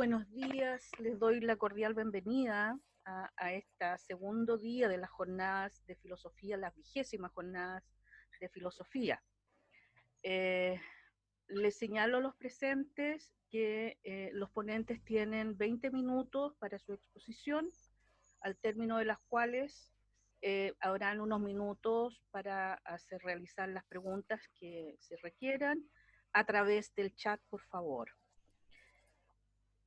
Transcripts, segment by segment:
buenos días. Les doy la cordial bienvenida a este segundo día de las jornadas de filosofía, las 20ª jornadas de filosofía. Les señalo a los presentes que los ponentes tienen 20 minutos para su exposición, al término de las cuales habrán unos minutos para realizar las preguntas que se requieran a través del chat, por favor.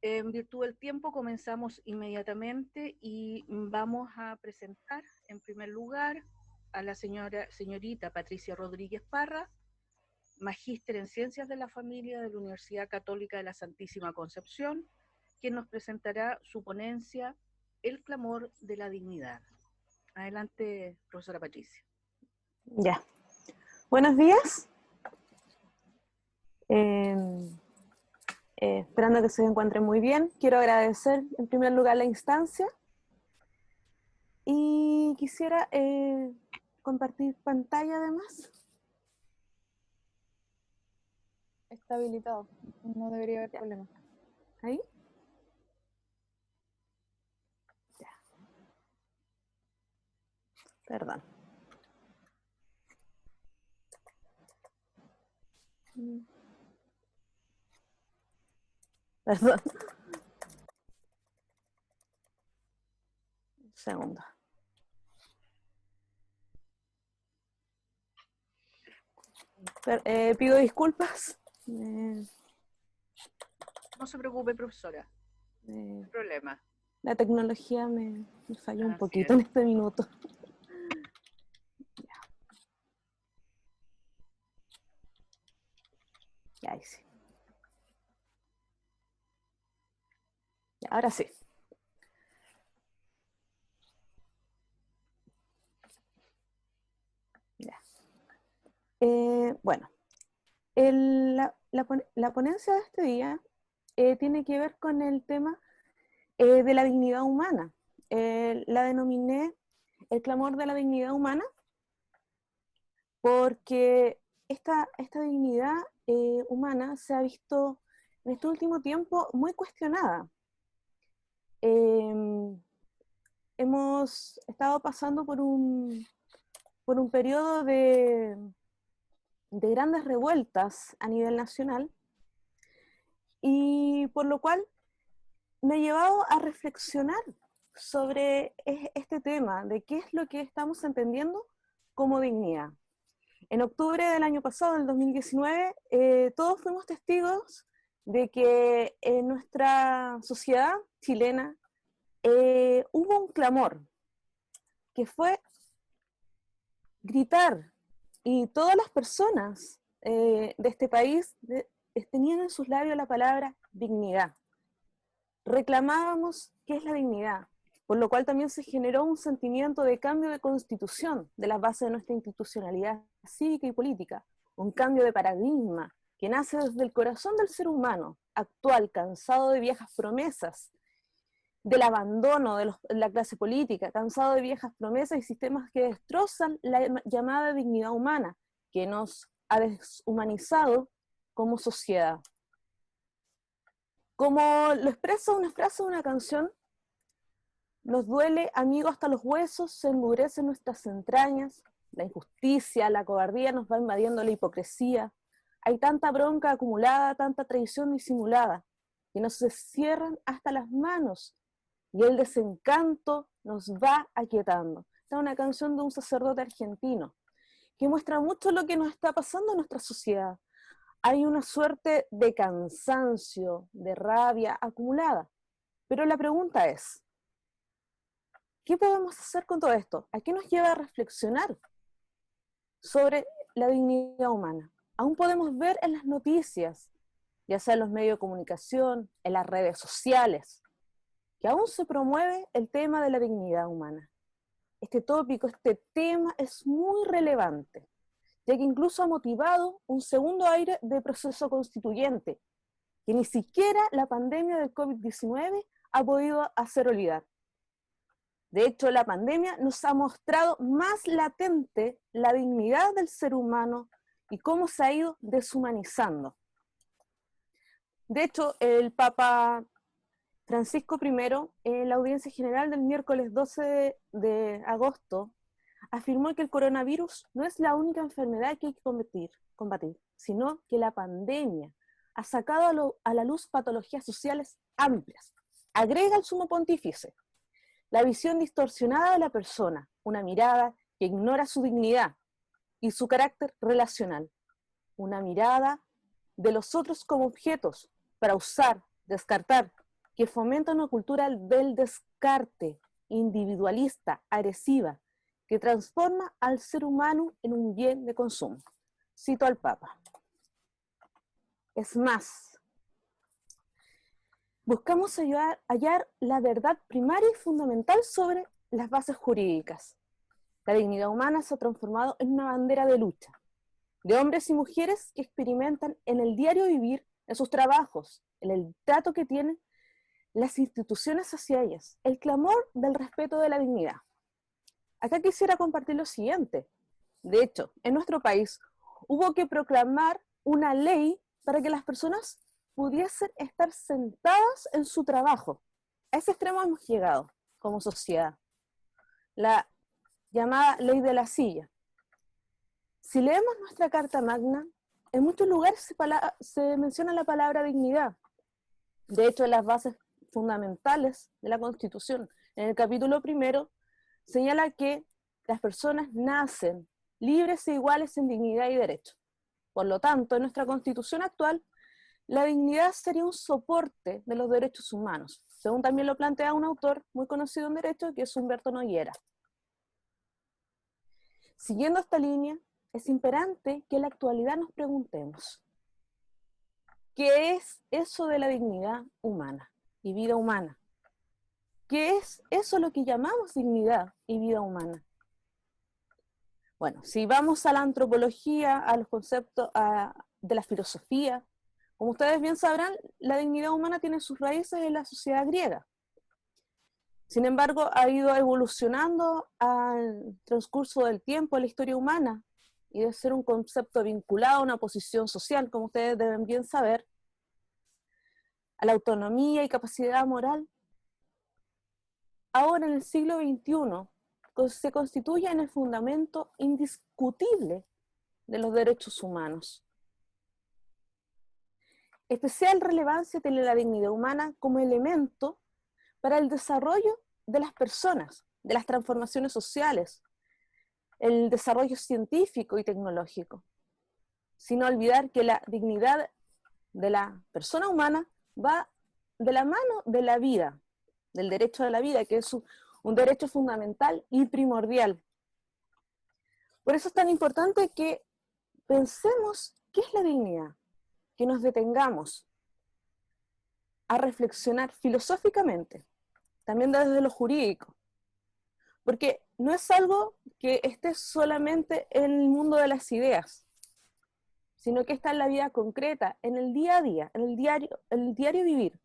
En virtud del tiempo comenzamos inmediatamente y vamos a presentar en primer lugar a la señorita Patricia Rodríguez Parra, magíster en Ciencias de la Familia de la Universidad Católica de la Santísima Concepción, quien nos presentará su ponencia El clamor de la dignidad. Adelante, profesora Patricia. Ya. Buenos días. Esperando que se encuentren muy bien. Quiero agradecer en primer lugar la instancia y quisiera compartir pantalla además. Está habilitado, no debería haber problema. ¿Ahí? Ya. Perdón. Perdón. Un segundo. Pido disculpas. No se preocupe, profesora. No hay problema. La tecnología me falló un poquito en este minuto. Ya, ahí sí. Ya, ahora sí. Ya. Bueno, la ponencia de este día tiene que ver con el tema de la dignidad humana. La denominé el clamor de la dignidad humana porque esta dignidad humana se ha visto en este último tiempo muy cuestionada. Hemos estado pasando por un periodo de grandes revueltas a nivel nacional, y por lo cual me ha llevado a reflexionar sobre este tema, de qué es lo que estamos entendiendo como dignidad. En octubre del año pasado, del 2019, todos fuimos testigos de que en nuestra sociedad chilena hubo un clamor, que fue gritar, y todas las personas de este país tenían en sus labios la palabra dignidad. Reclamábamos qué es la dignidad, por lo cual también se generó un sentimiento de cambio de constitución de las bases de nuestra institucionalidad cívica y política, un cambio de paradigma que nace desde el corazón del ser humano actual, cansado de viejas promesas, del abandono de la clase política, cansado de viejas promesas y sistemas que destrozan la llamada dignidad humana, que nos ha deshumanizado como sociedad. Como lo expresa una frase de una canción, nos duele, amigo, hasta los huesos, se endurecen nuestras entrañas, la injusticia, la cobardía nos va invadiendo, la hipocresía, hay tanta bronca acumulada, tanta traición disimulada, que nos cierran hasta las manos, y el desencanto nos va aquietando. Esta es una canción de un sacerdote argentino, que muestra mucho lo que nos está pasando en nuestra sociedad. Hay una suerte de cansancio, de rabia acumulada. Pero la pregunta es, ¿qué podemos hacer con todo esto? ¿A qué nos lleva a reflexionar sobre la dignidad humana? Aún podemos ver en las noticias, ya sea en los medios de comunicación, en las redes sociales, que aún se promueve el tema de la dignidad humana. Este tópico, este tema es muy relevante, ya que incluso ha motivado un segundo aire de proceso constituyente, que ni siquiera la pandemia del COVID-19 ha podido hacer olvidar. De hecho, la pandemia nos ha mostrado más latente la dignidad del ser humano y cómo se ha ido deshumanizando. De hecho, el Papa Francisco I, en la audiencia general del miércoles 12 de agosto, afirmó que el coronavirus no es la única enfermedad que hay que combatir, sino que la pandemia ha sacado a la luz patologías sociales amplias. Agrega el sumo pontífice: la visión distorsionada de la persona, una mirada que ignora su dignidad y su carácter relacional, una mirada de los otros como objetos para usar, descartar, que fomenta una cultura del descarte, individualista, agresiva, que transforma al ser humano en un bien de consumo. Cito al Papa. Es más, buscamos hallar la verdad primaria y fundamental sobre las bases jurídicas. La dignidad humana se ha transformado en una bandera de lucha, de hombres y mujeres que experimentan en el diario vivir, en sus trabajos, en el trato que tienen las instituciones hacia ellas, el clamor del respeto de la dignidad. Acá quisiera compartir lo siguiente. De hecho, en nuestro país hubo que proclamar una ley para que las personas pudiesen estar sentadas en su trabajo. A ese extremo hemos llegado como sociedad. La llamada ley de la silla. Si leemos nuestra Carta Magna, en muchos lugares se menciona la palabra dignidad. De hecho, en las bases fundamentales de la Constitución, en el capítulo 1, señala que las personas nacen libres e iguales en dignidad y derecho. Por lo tanto, en nuestra Constitución actual, la dignidad sería un soporte de los derechos humanos, según también lo plantea un autor muy conocido en derecho, que es Humberto Noguera. Siguiendo esta línea, es imperante que en la actualidad nos preguntemos, ¿qué es eso de la dignidad humana y vida humana? ¿Qué es eso lo que llamamos dignidad y vida humana? Bueno, si vamos a la antropología, a los conceptos de la filosofía, como ustedes bien sabrán, la dignidad humana tiene sus raíces en la sociedad griega. Sin embargo, ha ido evolucionando al transcurso del tiempo en la historia humana, y de ser un concepto vinculado a una posición social, como ustedes deben bien saber, a la autonomía y capacidad moral. Ahora, en el siglo XXI, se constituye en el fundamento indiscutible de los derechos humanos. Especial relevancia tiene la dignidad humana como elemento para el desarrollo de las personas, de las transformaciones sociales, el desarrollo científico y tecnológico, sin olvidar que la dignidad de la persona humana va de la mano de la vida, del derecho a la vida, que es un derecho fundamental y primordial. Por eso es tan importante que pensemos qué es la dignidad, que nos detengamos a reflexionar filosóficamente, también desde lo jurídico, porque no es algo que esté solamente en el mundo de las ideas, sino que está en la vida concreta, en el día a día, en el diario vivir.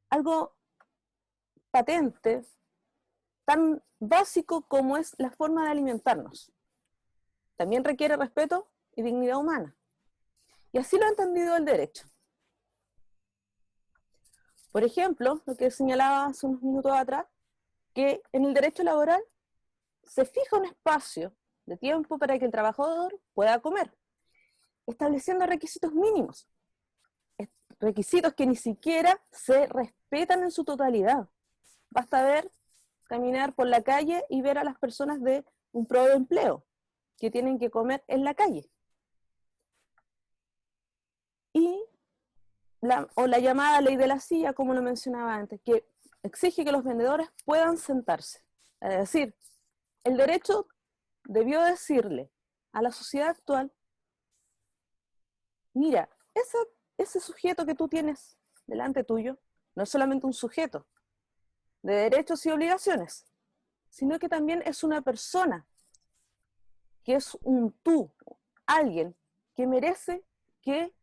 Algo patente, tan básico como es la forma de alimentarnos. También requiere respeto y dignidad humana. Y así lo ha entendido el derecho. Por ejemplo, lo que señalaba hace unos minutos atrás, que en el derecho laboral se fija un espacio de tiempo para que el trabajador pueda comer, estableciendo requisitos mínimos, requisitos que ni siquiera se respetan en su totalidad. Basta caminar por la calle y ver a las personas de un proempleo que tienen que comer en la calle. Y la llamada ley de la silla, como lo mencionaba antes, que exige que los vendedores puedan sentarse. Es decir, el derecho debió decirle a la sociedad actual: mira, ese sujeto que tú tienes delante tuyo no es solamente un sujeto de derechos y obligaciones, sino que también es una persona, que es un tú, alguien que merece que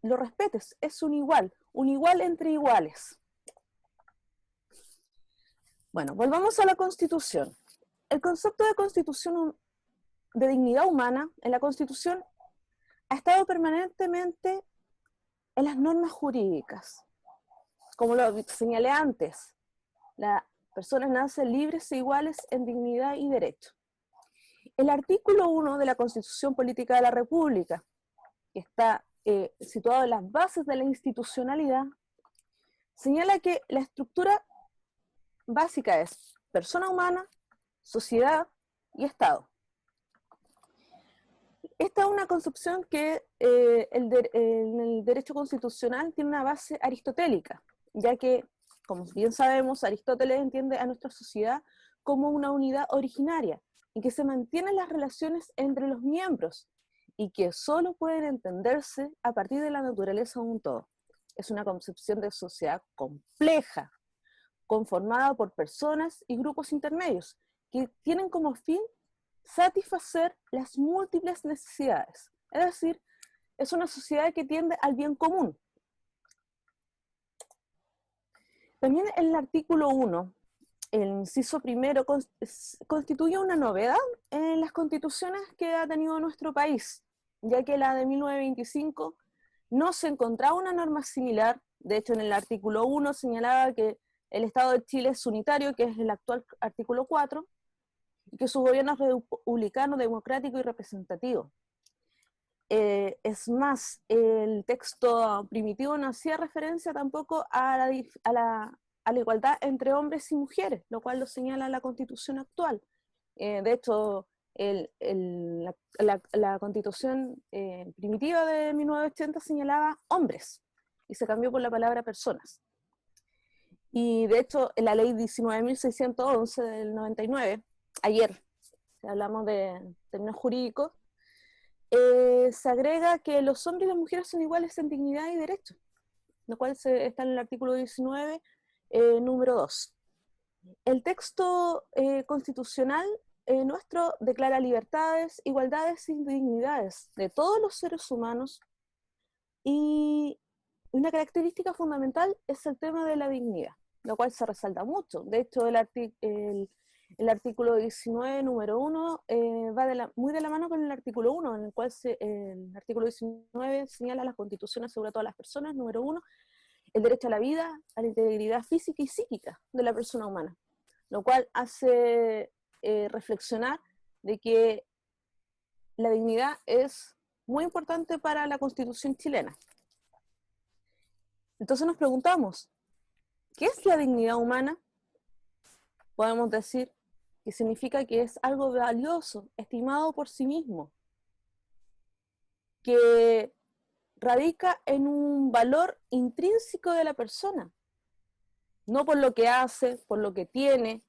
lo respetes, es un igual entre iguales. Bueno, volvamos a la Constitución. El concepto de constitución de dignidad humana en la Constitución ha estado permanentemente en las normas jurídicas. como lo señalé antes, las personas nacen libres e iguales en dignidad y derecho. El artículo 1 de la Constitución Política de la República, que está situado en las bases de la institucionalidad, señala que la estructura básica es persona humana, sociedad y Estado. Esta es una concepción que en el derecho constitucional tiene una base aristotélica, ya que, como bien sabemos, Aristóteles entiende a nuestra sociedad como una unidad originaria, y que se mantienen las relaciones entre los miembros, y que solo pueden entenderse a partir de la naturaleza de un todo. Es una concepción de sociedad compleja, conformada por personas y grupos intermedios, que tienen como fin satisfacer las múltiples necesidades. Es decir, es una sociedad que tiende al bien común. También el artículo 1, el inciso primero, constituye una novedad en las constituciones que ha tenido nuestro país, ya que la de 1925 no se encontraba una norma similar. De hecho, en el artículo 1 señalaba que el Estado de Chile es unitario, que es el actual artículo 4, y que su gobierno es republicano, democrático y representativo. Es más, el texto primitivo no hacía referencia tampoco a la igualdad entre hombres y mujeres, lo cual lo señala la Constitución actual. De hecho, la Constitución primitiva de 1980 señalaba hombres, y se cambió por la palabra personas. Y de hecho, en la ley 19.611 del 99, ayer, si hablamos de términos jurídicos, se agrega que los hombres y las mujeres son iguales en dignidad y derechos, lo cual está en el artículo 19, número 2. El texto constitucional nuestro declara libertades, igualdades y dignidades de todos los seres humanos, y una característica fundamental es el tema de la dignidad, lo cual se resalta mucho. De hecho, el artículo 19, número 1, va muy de la mano con el artículo 1, en el cual el artículo 19 señala: la Constitución asegura a todas las personas, número 1, el derecho a la vida, a la integridad física y psíquica de la persona humana, lo cual hace reflexionar de que la dignidad es muy importante para la Constitución chilena. Entonces nos preguntamos, ¿qué es la dignidad humana? Podemos decir que significa que es algo valioso, estimado por sí mismo, que radica en un valor intrínseco de la persona, no por lo que hace, por lo que tiene,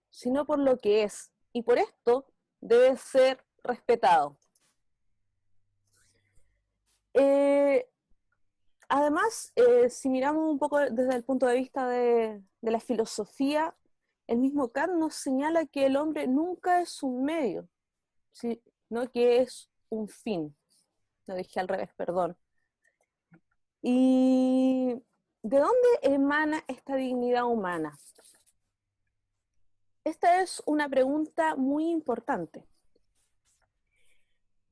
sino por lo que es, y por esto debe ser respetado. Además, si miramos un poco desde el punto de vista de la filosofía, el mismo Kant nos señala que el hombre nunca es un medio, sino que es un fin. Lo dije al revés, perdón. ¿Y de dónde emana esta dignidad humana? Esta es una pregunta muy importante,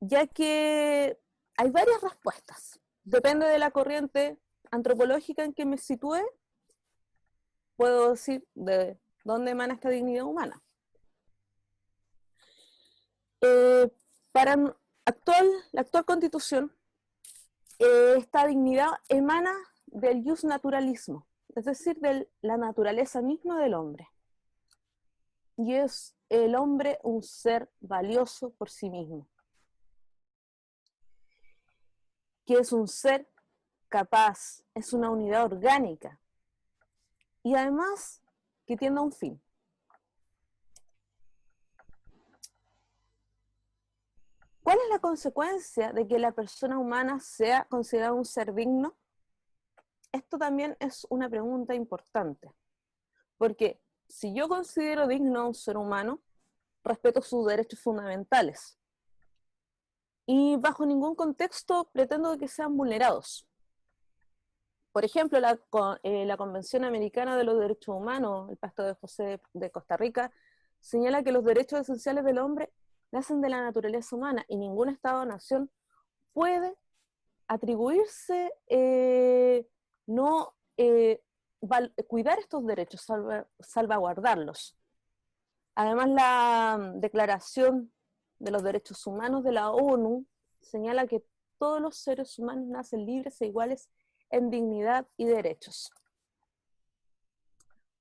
ya que hay varias respuestas. Depende de la corriente antropológica en que me sitúe, puedo decir de dónde emana esta dignidad humana. Para la actual Constitución, esta dignidad emana del jus naturalismo, es decir, de la naturaleza misma del hombre. Y es el hombre un ser valioso por sí mismo, que es un ser capaz, es una unidad orgánica, y además que tiene un fin. ¿Cuál es la consecuencia de que la persona humana sea considerada un ser digno? Esto también es una pregunta importante, porque si yo considero digno a un ser humano, respeto sus derechos fundamentales, y bajo ningún contexto pretendo que sean vulnerados. Por ejemplo, la Convención Americana de los Derechos Humanos, el Pacto de José de Costa Rica, señala que los derechos esenciales del hombre nacen de la naturaleza humana, y ningún Estado o nación puede atribuirse cuidar estos derechos, salvaguardarlos. Además, la Declaración de los Derechos Humanos de la ONU señala que todos los seres humanos nacen libres e iguales en dignidad y derechos.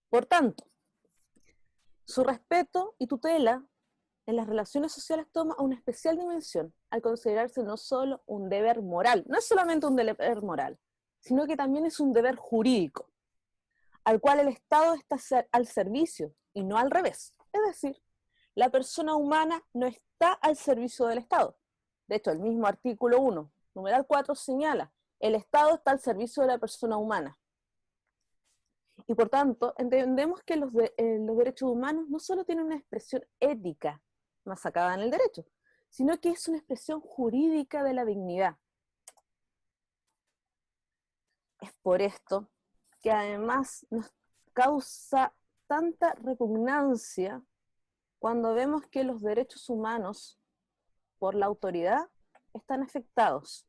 Por tanto, su respeto y tutela en las relaciones sociales toma una especial dimensión al considerarse no solo un deber moral, no es solamente un deber moral, sino que también es un deber jurídico, al cual el Estado está al servicio y no al revés. Es decir, la persona humana no está al servicio del Estado. De hecho, el mismo artículo 1, numeral 4, señala, el Estado está al servicio de la persona humana. Y por tanto, entendemos que los derechos humanos no solo tienen una expresión ética masacada en el derecho, sino que es una expresión jurídica de la dignidad. Es por esto que además nos causa tanta repugnancia cuando vemos que los derechos humanos por la autoridad están afectados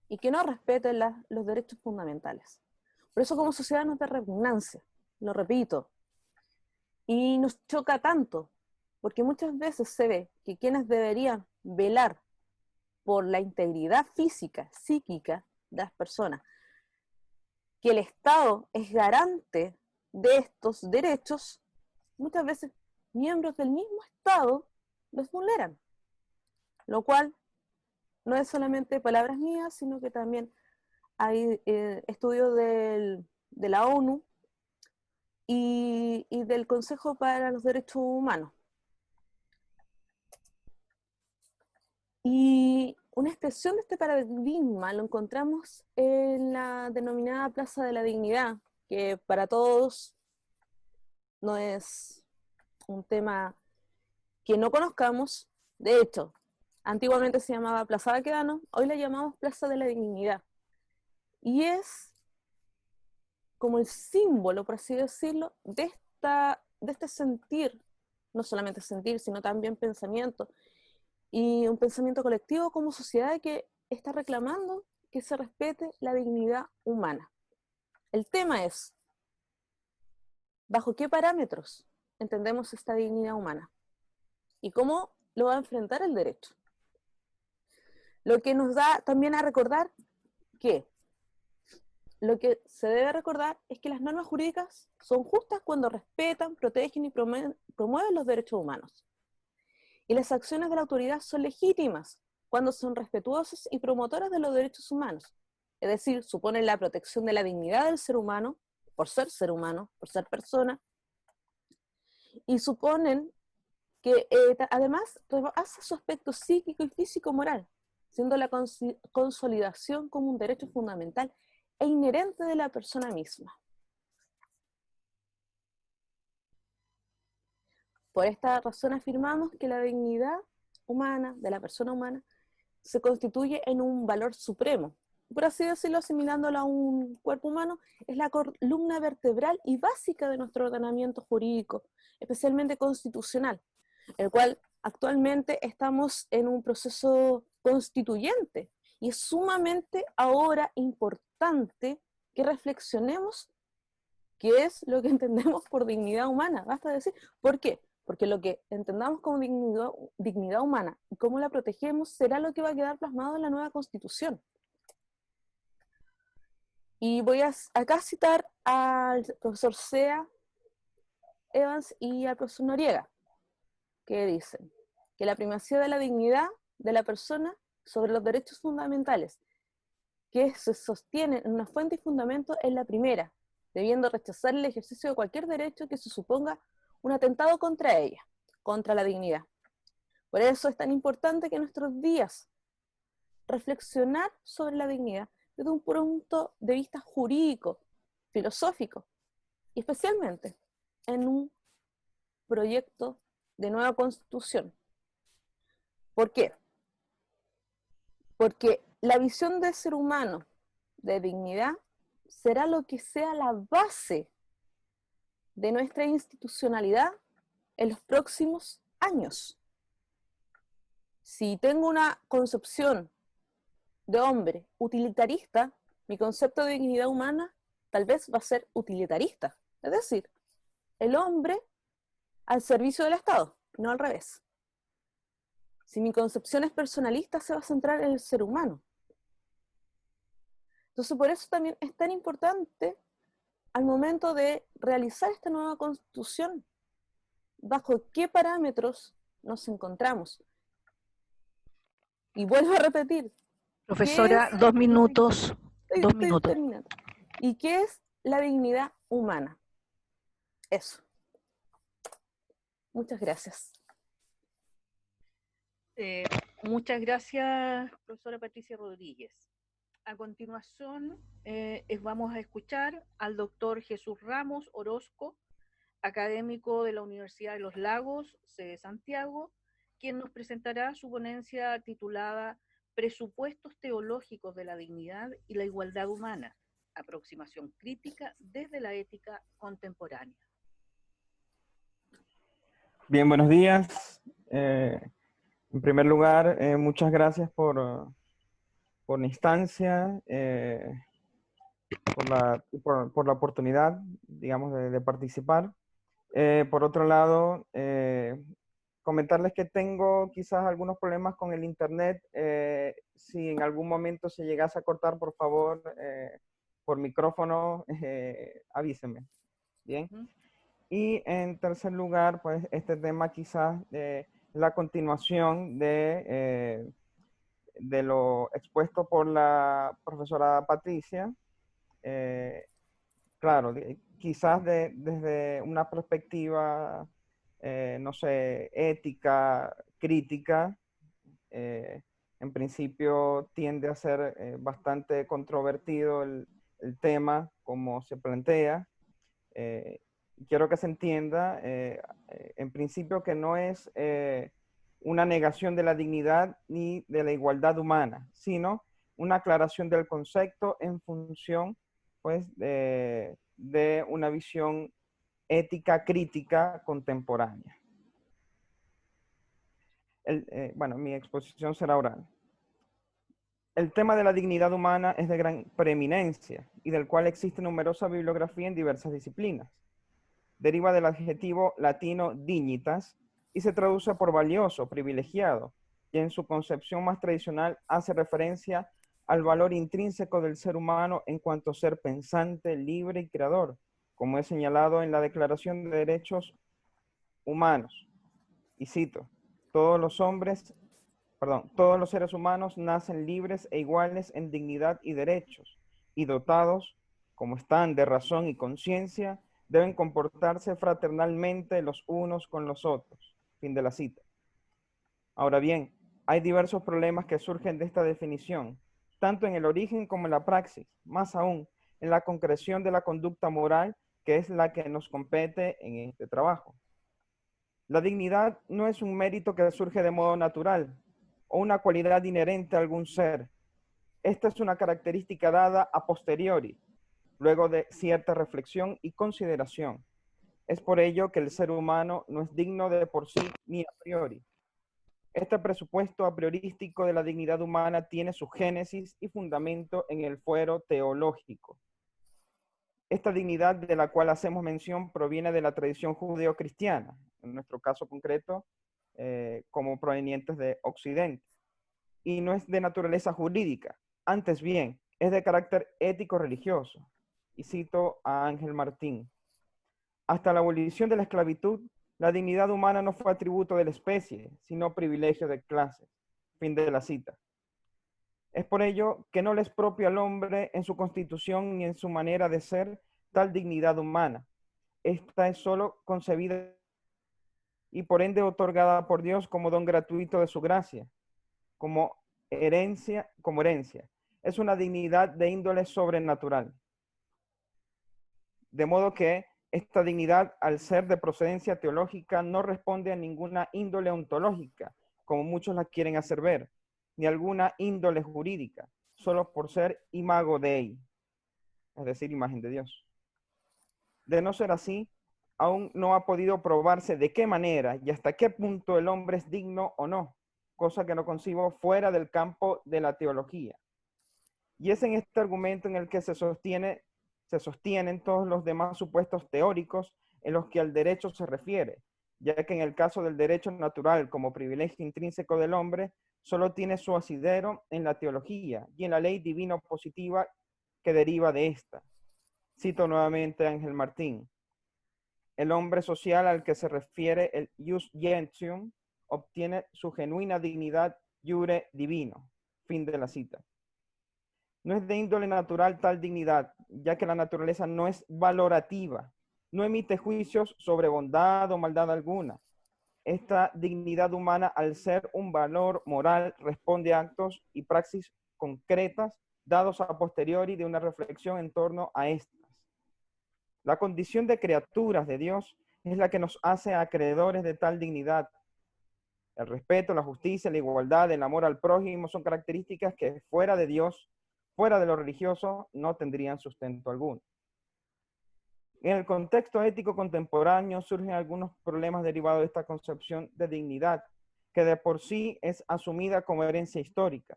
y que no respeten los derechos fundamentales. Por eso como sociedad nos da repugnancia, lo repito, y nos choca tanto, porque muchas veces se ve que quienes deberían velar por la integridad física, psíquica de las personas, que el Estado es garante de estos derechos, muchas veces miembros del mismo Estado los vulneran, lo cual no es solamente palabras mías, sino que también hay estudios de la ONU y del Consejo para los Derechos Humanos. Y una expresión de este paradigma lo encontramos en la denominada Plaza de la Dignidad, que para todos no es un tema que no conozcamos. De hecho, antiguamente se llamaba Plaza Baquedano, hoy la llamamos Plaza de la Dignidad. Y es como el símbolo, por así decirlo, de este sentir, no solamente sentir, sino también pensamiento, y un pensamiento colectivo como sociedad que está reclamando que se respete la dignidad humana. El tema es, ¿bajo qué parámetros entendemos esta dignidad humana? ¿Y cómo lo va a enfrentar el derecho? Lo que nos da también a recordar que lo que se debe recordar es que las normas jurídicas son justas cuando respetan, protegen y promueven los derechos humanos. Y las acciones de la autoridad son legítimas cuando son respetuosas y promotoras de los derechos humanos. Es decir, suponen la protección de la dignidad del ser humano, por ser persona, y suponen que además rebasa su aspecto psíquico y físico-moral, siendo la consolidación como un derecho fundamental e inherente de la persona misma. Por esta razón afirmamos que la dignidad humana, de la persona humana, se constituye en un valor supremo. Por así decirlo, asimilándolo a un cuerpo humano, es la columna vertebral y básica de nuestro ordenamiento jurídico, especialmente constitucional, el cual actualmente estamos en un proceso constituyente, y es sumamente ahora importante que reflexionemos qué es lo que entendemos por dignidad humana. Basta decir, ¿por qué? Porque lo que entendamos como dignidad humana y cómo la protegemos será lo que va a quedar plasmado en la nueva Constitución. Y voy a acá citar al profesor Sea Evans y al profesor Noriega, que dicen que la primacía de la dignidad de la persona sobre los derechos fundamentales que se sostienen en una fuente y fundamento es la primera, debiendo rechazar el ejercicio de cualquier derecho que se suponga un atentado contra ella, contra la dignidad. Por eso es tan importante que en nuestros días reflexionar sobre la dignidad desde un punto de vista jurídico, filosófico, y especialmente en un proyecto de nueva constitución. ¿Por qué? Porque la visión del ser humano de dignidad será lo que sea la base de nuestra institucionalidad en los próximos años. Si tengo una concepción de hombre utilitarista, mi concepto de dignidad humana tal vez va a ser utilitarista, es decir, el hombre al servicio del Estado, no al revés. Si mi concepción es personalista, se va a centrar en el ser humano. Entonces, por eso también es tan importante al momento de realizar esta nueva constitución, bajo qué parámetros nos encontramos. Y vuelvo a repetir. Profesora, 2 minutos. 2 minutos. Terminando. ¿Y qué es la dignidad humana? Eso. Muchas gracias. Muchas gracias, profesora Patricia Rodríguez. A continuación, vamos a escuchar al doctor Jesús Ramos Orozco, académico de la Universidad de los Lagos, sede Santiago, quien nos presentará su ponencia titulada Presupuestos teológicos de la dignidad y la igualdad humana, aproximación crítica desde la ética contemporánea. Bien, buenos días. En primer lugar, muchas gracias por la instancia, por la oportunidad, digamos, de participar. Por otro lado, comentarles que tengo quizás algunos problemas con el internet. Si en algún momento se llegase a cortar, por favor, por micrófono, avísenme. Bien. Y en tercer lugar, pues este tema quizás la continuación de lo expuesto por la profesora Patricia. Claro, quizás desde una perspectiva, no sé, ética, crítica, en principio tiende a ser bastante controvertido el tema como se plantea. Quiero que se entienda, en principio, que no es una negación de la dignidad ni de la igualdad humana, sino una aclaración del concepto en función, pues, de una visión ética crítica contemporánea. Bueno, mi exposición será oral. El tema de la dignidad humana es de gran preeminencia y del cual existe numerosa bibliografía en diversas disciplinas. Deriva del adjetivo latino dignitas y se traduce por valioso, privilegiado, y en su concepción más tradicional hace referencia al valor intrínseco del ser humano en cuanto ser pensante, libre y creador, como es señalado en la Declaración de Derechos Humanos. Y cito, todos los seres humanos nacen libres e iguales en dignidad y derechos, y dotados, como están, de razón y conciencia, deben comportarse fraternalmente los unos con los otros. Fin de la cita. Ahora bien, hay diversos problemas que surgen de esta definición, tanto en el origen como en la praxis, más aún en la concreción de la conducta moral, que es la que nos compete en este trabajo. La dignidad no es un mérito que surge de modo natural o una cualidad inherente a algún ser. Esta es una característica dada a posteriori, luego de cierta reflexión y consideración. Es por ello que el ser humano no es digno de por sí ni a priori. Este presupuesto a priorístico de la dignidad humana tiene su génesis y fundamento en el fuero teológico. Esta dignidad de la cual hacemos mención proviene de la tradición judeo-cristiana, en nuestro caso concreto, como provenientes de Occidente, y no es de naturaleza jurídica, antes bien, es de carácter ético-religioso. Y cito a Ángel Martín. Hasta la abolición de la esclavitud, la dignidad humana no fue atributo de la especie, sino privilegio de clases. Fin de la cita. Es por ello que no le es propio al hombre en su constitución ni en su manera de ser tal dignidad humana. Esta es solo concebida y por ende otorgada por Dios como don gratuito de su gracia, como herencia. Es una dignidad de índole sobrenatural. De modo que esta dignidad, al ser de procedencia teológica, no responde a ninguna índole ontológica, como muchos la quieren hacer ver, ni alguna índole jurídica, solo por ser imago Dei, es decir, imagen de Dios. De no ser así, aún no ha podido probarse de qué manera y hasta qué punto el hombre es digno o no, cosa que no concibo fuera del campo de la teología. Y es en este argumento en el que se se sostienen todos los demás supuestos teóricos en los que al derecho se refiere, ya que en el caso del derecho natural como privilegio intrínseco del hombre, solo tiene su asidero en la teología y en la ley divina positiva que deriva de esta. Cito nuevamente a Ángel Martín. El hombre social al que se refiere el ius gentium obtiene su genuina dignidad iure divino. Fin de la cita. No es de índole natural tal dignidad, ya que la naturaleza no es valorativa, no emite juicios sobre bondad o maldad alguna. Esta dignidad humana, al ser un valor moral, responde a actos y praxis concretas dados a posteriori de una reflexión en torno a estas. La condición de criaturas de Dios es la que nos hace acreedores de tal dignidad. El respeto, la justicia, la igualdad, el amor al prójimo son características que fuera de Dios, fuera de lo religioso, no tendrían sustento alguno. En el contexto ético contemporáneo surgen algunos problemas derivados de esta concepción de dignidad, que de por sí es asumida como herencia histórica.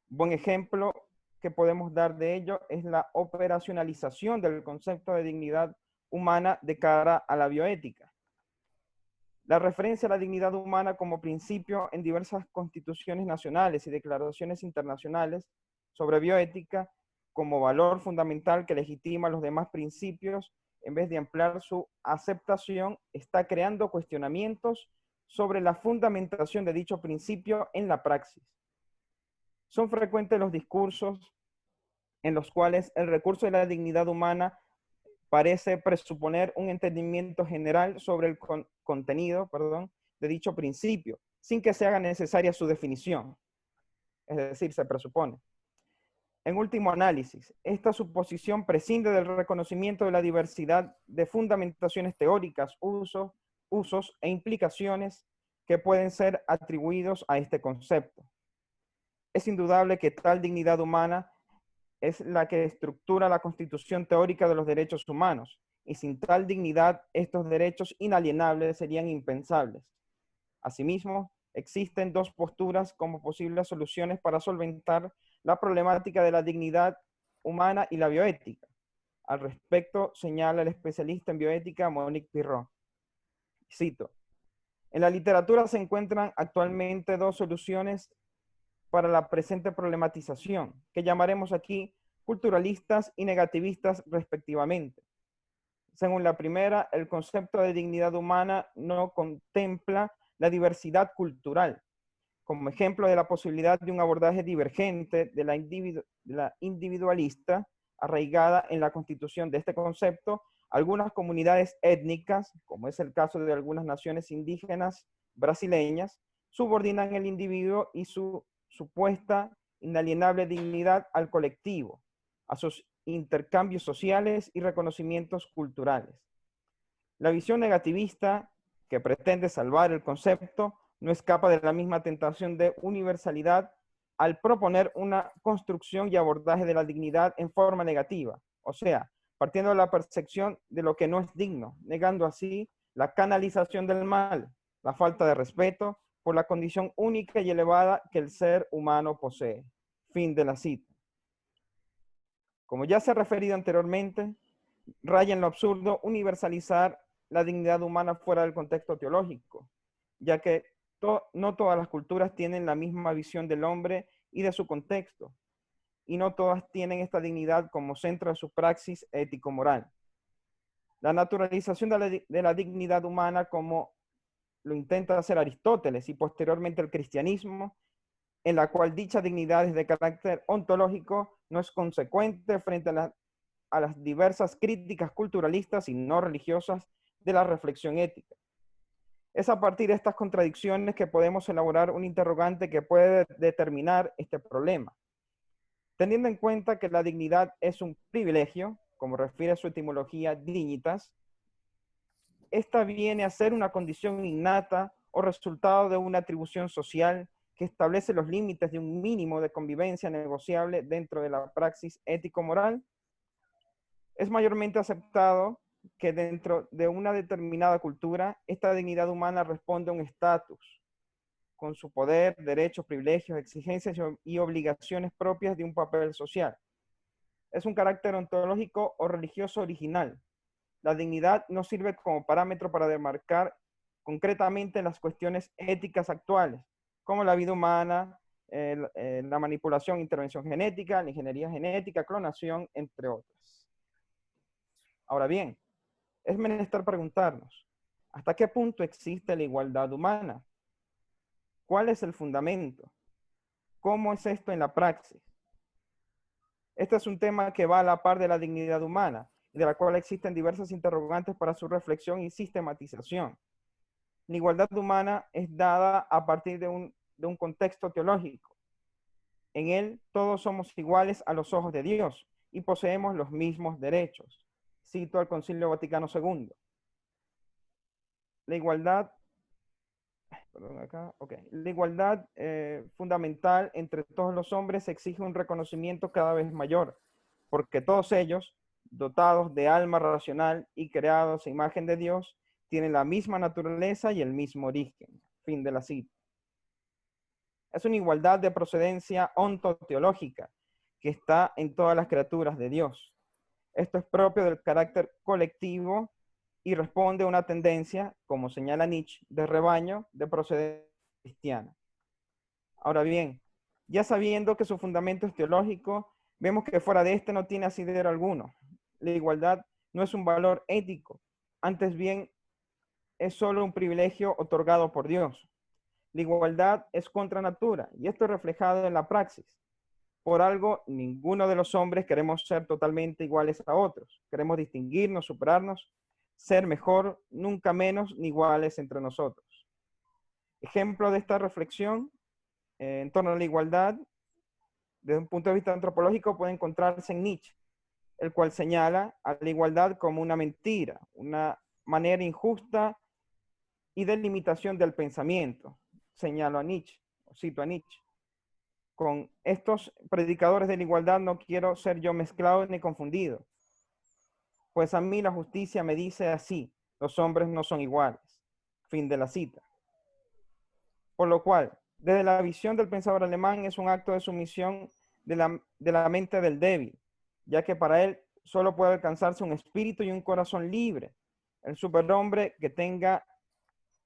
Buen ejemplo que podemos dar de ello es la operacionalización del concepto de dignidad humana de cara a la bioética. La referencia a la dignidad humana como principio en diversas constituciones nacionales y declaraciones internacionales sobre bioética como valor fundamental que legitima los demás principios en vez de ampliar su aceptación, está creando cuestionamientos sobre la fundamentación de dicho principio en la praxis. Son frecuentes los discursos en los cuales el recurso de la dignidad humana parece presuponer un entendimiento general sobre el contenido de dicho principio, sin que se haga necesaria su definición. Es decir, se presupone. En último análisis, esta suposición prescinde del reconocimiento de la diversidad de fundamentaciones teóricas, usos e implicaciones que pueden ser atribuidos a este concepto. Es indudable que tal dignidad humana es la que estructura la constitución teórica de los derechos humanos, y sin tal dignidad, estos derechos inalienables serían impensables. Asimismo, existen dos posturas como posibles soluciones para solventar la problemática de la dignidad humana y la bioética. Al respecto, señala el especialista en bioética Monique Pirro. Cito: en la literatura se encuentran actualmente dos soluciones para la presente problematización, que llamaremos aquí culturalistas y negativistas respectivamente. Según la primera, el concepto de dignidad humana no contempla la diversidad cultural. Como ejemplo de la posibilidad de un abordaje divergente de la individualista arraigada en la constitución de este concepto, algunas comunidades étnicas, como es el caso de algunas naciones indígenas brasileñas, subordinan el individuo y su supuesta inalienable dignidad al colectivo, a sus intercambios sociales y reconocimientos culturales. La visión negativista, que pretende salvar el concepto, no escapa de la misma tentación de universalidad al proponer una construcción y abordaje de la dignidad en forma negativa, o sea, partiendo de la percepción de lo que no es digno, negando así la canalización del mal, la falta de respeto por la condición única y elevada que el ser humano posee. Fin de la cita. Como ya se ha referido anteriormente, raya en lo absurdo universalizar la dignidad humana fuera del contexto teológico, ya que no todas las culturas tienen la misma visión del hombre y de su contexto, y no todas tienen esta dignidad como centro de su praxis ético-moral. La naturalización de la dignidad humana, como lo intenta hacer Aristóteles y posteriormente el cristianismo, en la cual dicha dignidad es de carácter ontológico, no es consecuente frente a las diversas críticas culturalistas y no religiosas de la reflexión ética. Es a partir de estas contradicciones que podemos elaborar un interrogante que puede determinar este problema. Teniendo en cuenta que la dignidad es un privilegio, como refiere su etimología dignitas, esta viene a ser una condición innata o resultado de una atribución social que establece los límites de un mínimo de convivencia negociable dentro de la praxis ético-moral. Es mayormente aceptado que dentro de una determinada cultura, esta dignidad humana responde a un estatus, con su poder, derechos, privilegios, exigencias y obligaciones propias de un papel social. Es un carácter ontológico o religioso original. La dignidad no sirve como parámetro para demarcar concretamente las cuestiones éticas actuales, como la vida humana, la manipulación, intervención genética, la ingeniería genética, clonación, entre otras. Ahora bien, es menester preguntarnos, ¿hasta qué punto existe la igualdad humana? ¿Cuál es el fundamento? ¿Cómo es esto en la praxis? Este es un tema que va a la par de la dignidad humana, y de la cual existen diversas interrogantes para su reflexión y sistematización. La igualdad humana es dada a partir de un contexto teológico. En él todos somos iguales a los ojos de Dios y poseemos los mismos derechos. Cito al Concilio Vaticano II. La igualdad, La igualdad fundamental entre todos los hombres exige un reconocimiento cada vez mayor, porque todos ellos, dotados de alma racional y creados a imagen de Dios, tienen la misma naturaleza y el mismo origen. Fin de la cita. Es una igualdad de procedencia ontoteológica que está en todas las criaturas de Dios. Esto es propio del carácter colectivo y responde a una tendencia, como señala Nietzsche, de rebaño de procedencia cristiana. Ahora bien, ya sabiendo que su fundamento es teológico, vemos que fuera de este no tiene asidero alguno. La igualdad no es un valor ético, antes bien es solo un privilegio otorgado por Dios. La igualdad es contra natura y esto es reflejado en la praxis. Por algo, ninguno de los hombres queremos ser totalmente iguales a otros. Queremos distinguirnos, superarnos, ser mejor, nunca menos ni iguales entre nosotros. Ejemplo de esta reflexión en torno a la igualdad, desde un punto de vista antropológico, puede encontrarse en Nietzsche, el cual señala a la igualdad como una mentira, una manera injusta y de limitación del pensamiento. Señalo a Nietzsche, o cito a Nietzsche. Con estos predicadores de la igualdad no quiero ser yo mezclado ni confundido, pues a mí la justicia me dice así, los hombres no son iguales. Fin de la cita. Por lo cual, desde la visión del pensador alemán es un acto de sumisión de la mente del débil, ya que para él solo puede alcanzarse un espíritu y un corazón libre, el superhombre que tenga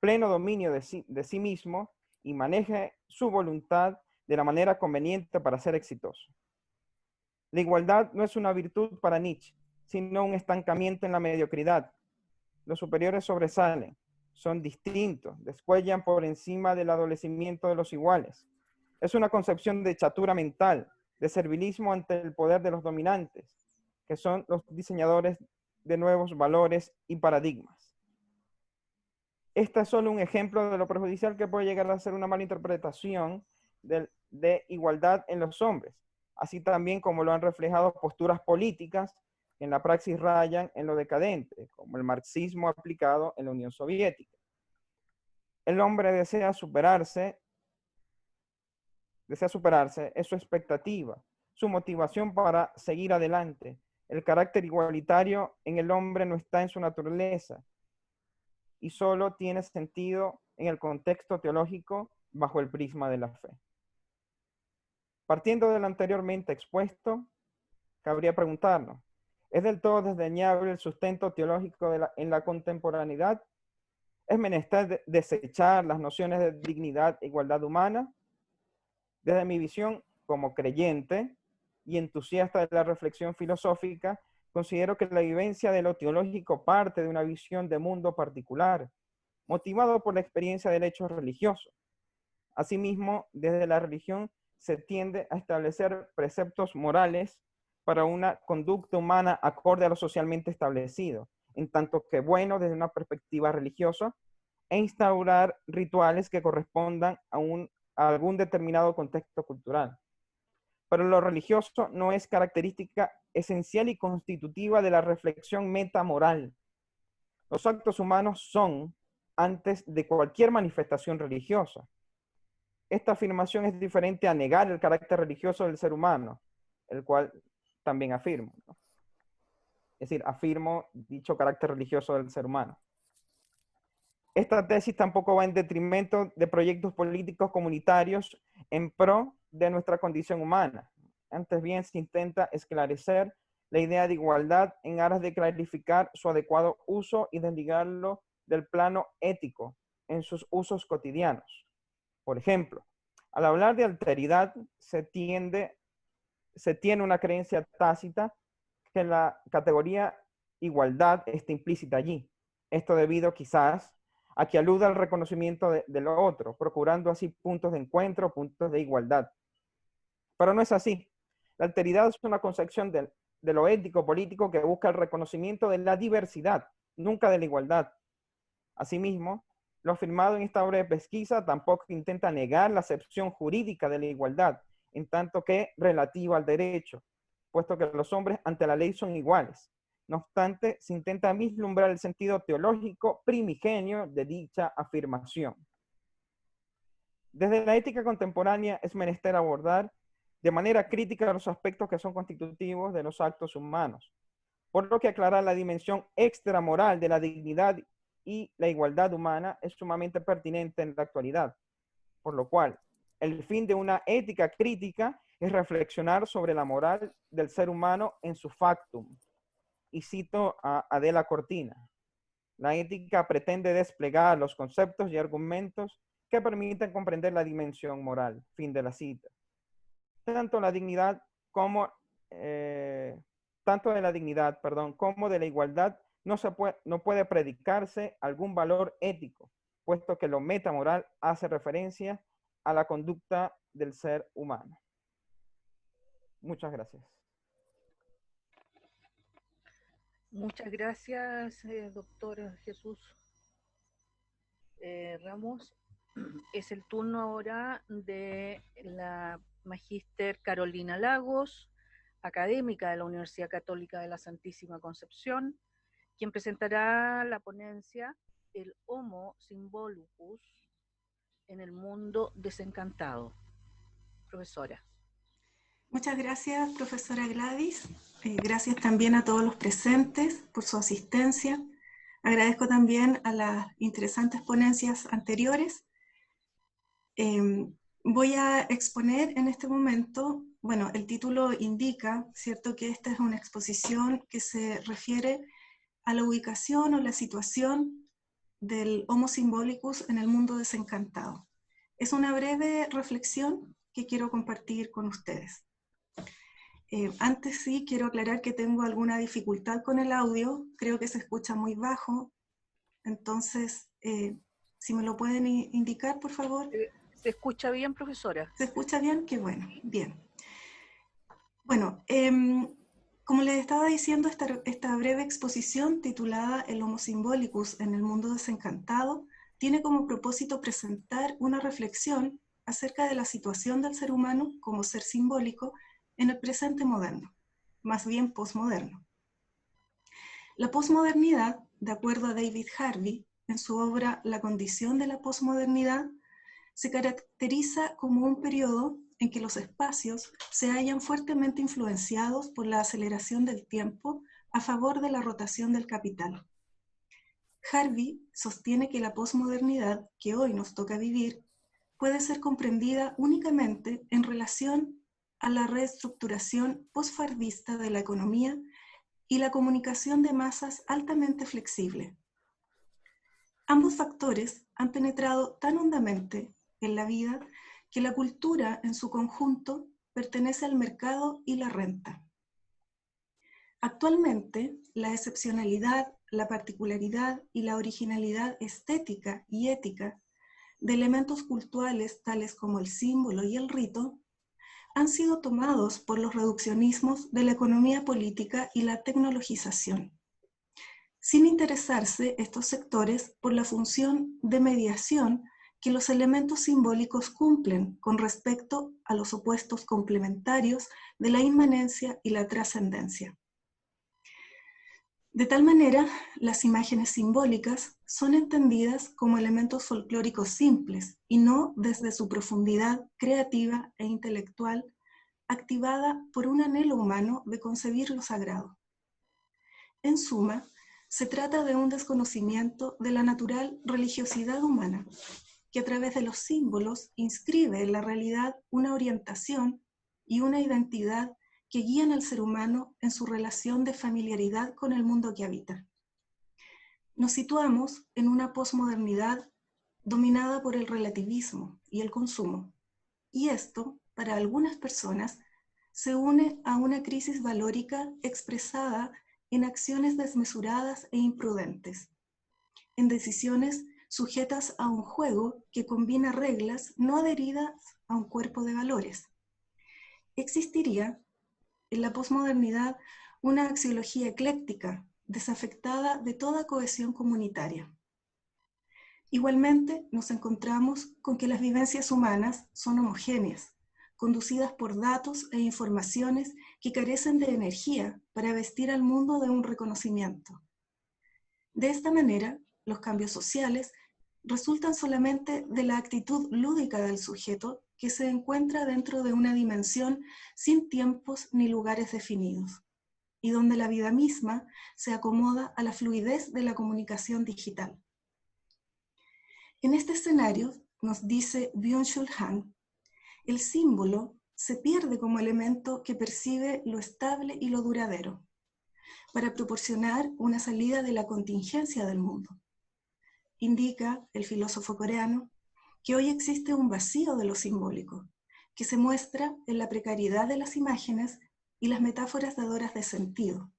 pleno dominio de sí mismo y maneje su voluntad de la manera conveniente para ser exitoso. La igualdad no es una virtud para Nietzsche, sino un estancamiento en la mediocridad. Los superiores sobresalen, son distintos, descuellan por encima del adolecimiento de los iguales. Es una concepción de chatura mental, de servilismo ante el poder de los dominantes, que son los diseñadores de nuevos valores y paradigmas. Este es solo un ejemplo de lo perjudicial que puede llegar a ser una mala interpretación de igualdad en los hombres, así también como lo han reflejado posturas políticas que en la praxis rayan en lo decadente, como el marxismo aplicado en la Unión Soviética. El hombre desea superarse, es su expectativa, su motivación para seguir adelante. El carácter igualitario en el hombre no está en su naturaleza y solo tiene sentido en el contexto teológico bajo el prisma de la fe. Partiendo de lo anteriormente expuesto, cabría preguntarnos, ¿es del todo desdeñable el sustento teológico en la contemporaneidad? ¿Es menester desechar las nociones de dignidad e igualdad humana? Desde mi visión como creyente y entusiasta de la reflexión filosófica, considero que la vivencia de lo teológico parte de una visión de mundo particular, motivado por la experiencia del hecho religioso. Asimismo, desde la religión se tiende a establecer preceptos morales para una conducta humana acorde a lo socialmente establecido, en tanto que bueno desde una perspectiva religiosa, e instaurar rituales que correspondan a algún determinado contexto cultural. Pero lo religioso no es característica esencial y constitutiva de la reflexión metamoral. Los actos humanos son antes de cualquier manifestación religiosa. Esta afirmación es diferente a negar el carácter religioso del ser humano, el cual también afirmo, ¿no? Es decir, afirmo dicho carácter religioso del ser humano. Esta tesis tampoco va en detrimento de proyectos políticos comunitarios en pro de nuestra condición humana. antes bien se intenta esclarecer la idea de igualdad en aras de clarificar su adecuado uso y desligarlo del plano ético en sus usos cotidianos. Por ejemplo, al hablar de alteridad se tiene una creencia tácita que la categoría igualdad está implícita allí. Esto debido quizás a que aluda al reconocimiento de lo otro, procurando así puntos de encuentro, puntos de igualdad. Pero no es así. La alteridad es una concepción de lo ético-político que busca el reconocimiento de la diversidad, nunca de la igualdad. Asimismo, lo afirmado en esta breve pesquisa tampoco intenta negar la acepción jurídica de la igualdad, en tanto que relativa al derecho, puesto que los hombres ante la ley son iguales. No obstante, se intenta vislumbrar el sentido teológico primigenio de dicha afirmación. Desde la ética contemporánea es menester abordar de manera crítica los aspectos que son constitutivos de los actos humanos, por lo que aclarar la dimensión extramoral de la dignidad y la igualdad humana es sumamente pertinente en la actualidad, por lo cual el fin de una ética crítica es reflexionar sobre la moral del ser humano en su factum. Y cito a Adela Cortina: la ética pretende desplegar los conceptos y argumentos que permiten comprender la dimensión moral. Fin de la cita. Tanto de la dignidad como de la igualdad no puede predicarse algún valor ético, puesto que lo metamoral hace referencia a la conducta del ser humano. Muchas gracias. Muchas gracias, doctor Jesús Ramos. Es el turno ahora de la magíster Carolina Lagos, académica de la Universidad Católica de la Santísima Concepción, quien presentará la ponencia El Homo Symbolicus en el mundo desencantado. Profesora. Muchas gracias, profesora Gladys. Gracias también a todos los presentes por su asistencia. Agradezco también a las interesantes ponencias anteriores. Voy a exponer en este momento, bueno, el título indica, ¿cierto?, que esta es una exposición que se refiere a la ubicación o la situación del Homo Symbolicus en el mundo desencantado. Es una breve reflexión que quiero compartir con ustedes. Antes sí quiero aclarar que tengo alguna dificultad con el audio, creo que se escucha muy bajo, entonces si me lo pueden indicar, por favor. ¿Se escucha bien, profesora? ¿Se escucha bien? Qué bueno, bien. Bueno, como les estaba diciendo, esta breve exposición titulada El Homo Symbolicus en el mundo desencantado tiene como propósito presentar una reflexión acerca de la situación del ser humano como ser simbólico en el presente moderno, más bien posmoderno. La posmodernidad, de acuerdo a David Harvey, en su obra La condición de la posmodernidad, se caracteriza como un periodo en que los espacios se hallan fuertemente influenciados por la aceleración del tiempo a favor de la rotación del capital. Harvey sostiene que la posmodernidad que hoy nos toca vivir puede ser comprendida únicamente en relación a la reestructuración posfardista de la economía y la comunicación de masas altamente flexible. Ambos factores han penetrado tan hondamente en la vida que la cultura en su conjunto pertenece al mercado y la renta. Actualmente, la excepcionalidad, la particularidad y la originalidad estética y ética de elementos cultuales tales como el símbolo y el rito han sido tomados por los reduccionismos de la economía política y la tecnologización, sin interesarse estos sectores por la función de mediación que los elementos simbólicos cumplen con respecto a los opuestos complementarios de la inmanencia y la trascendencia. De tal manera, las imágenes simbólicas son entendidas como elementos folclóricos simples y no desde su profundidad creativa e intelectual activada por un anhelo humano de concebir lo sagrado. En suma, se trata de un desconocimiento de la natural religiosidad humana, que a través de los símbolos inscribe en la realidad una orientación y una identidad que guían al ser humano en su relación de familiaridad con el mundo que habita. Nos situamos en una posmodernidad dominada por el relativismo y el consumo, y esto, para algunas personas, se une a una crisis valórica expresada en acciones desmesuradas e imprudentes, en decisiones sujetas a un juego que combina reglas no adheridas a un cuerpo de valores. Existiría en la posmodernidad una axiología ecléctica, desafectada de toda cohesión comunitaria. Igualmente, nos encontramos con que las vivencias humanas son homogéneas, conducidas por datos e informaciones que carecen de energía para vestir al mundo de un reconocimiento. De esta manera, los cambios sociales resultan solamente de la actitud lúdica del sujeto que se encuentra dentro de una dimensión sin tiempos ni lugares definidos, y donde la vida misma se acomoda a la fluidez de la comunicación digital. En este escenario, nos dice Byung-Chul Han, el símbolo se pierde como elemento que percibe lo estable y lo duradero, para proporcionar una salida de la contingencia del mundo. Indica el filósofo coreano que hoy existe un vacío de lo simbólico, que se muestra en la precariedad de las imágenes y las metáforas dadoras de sentido.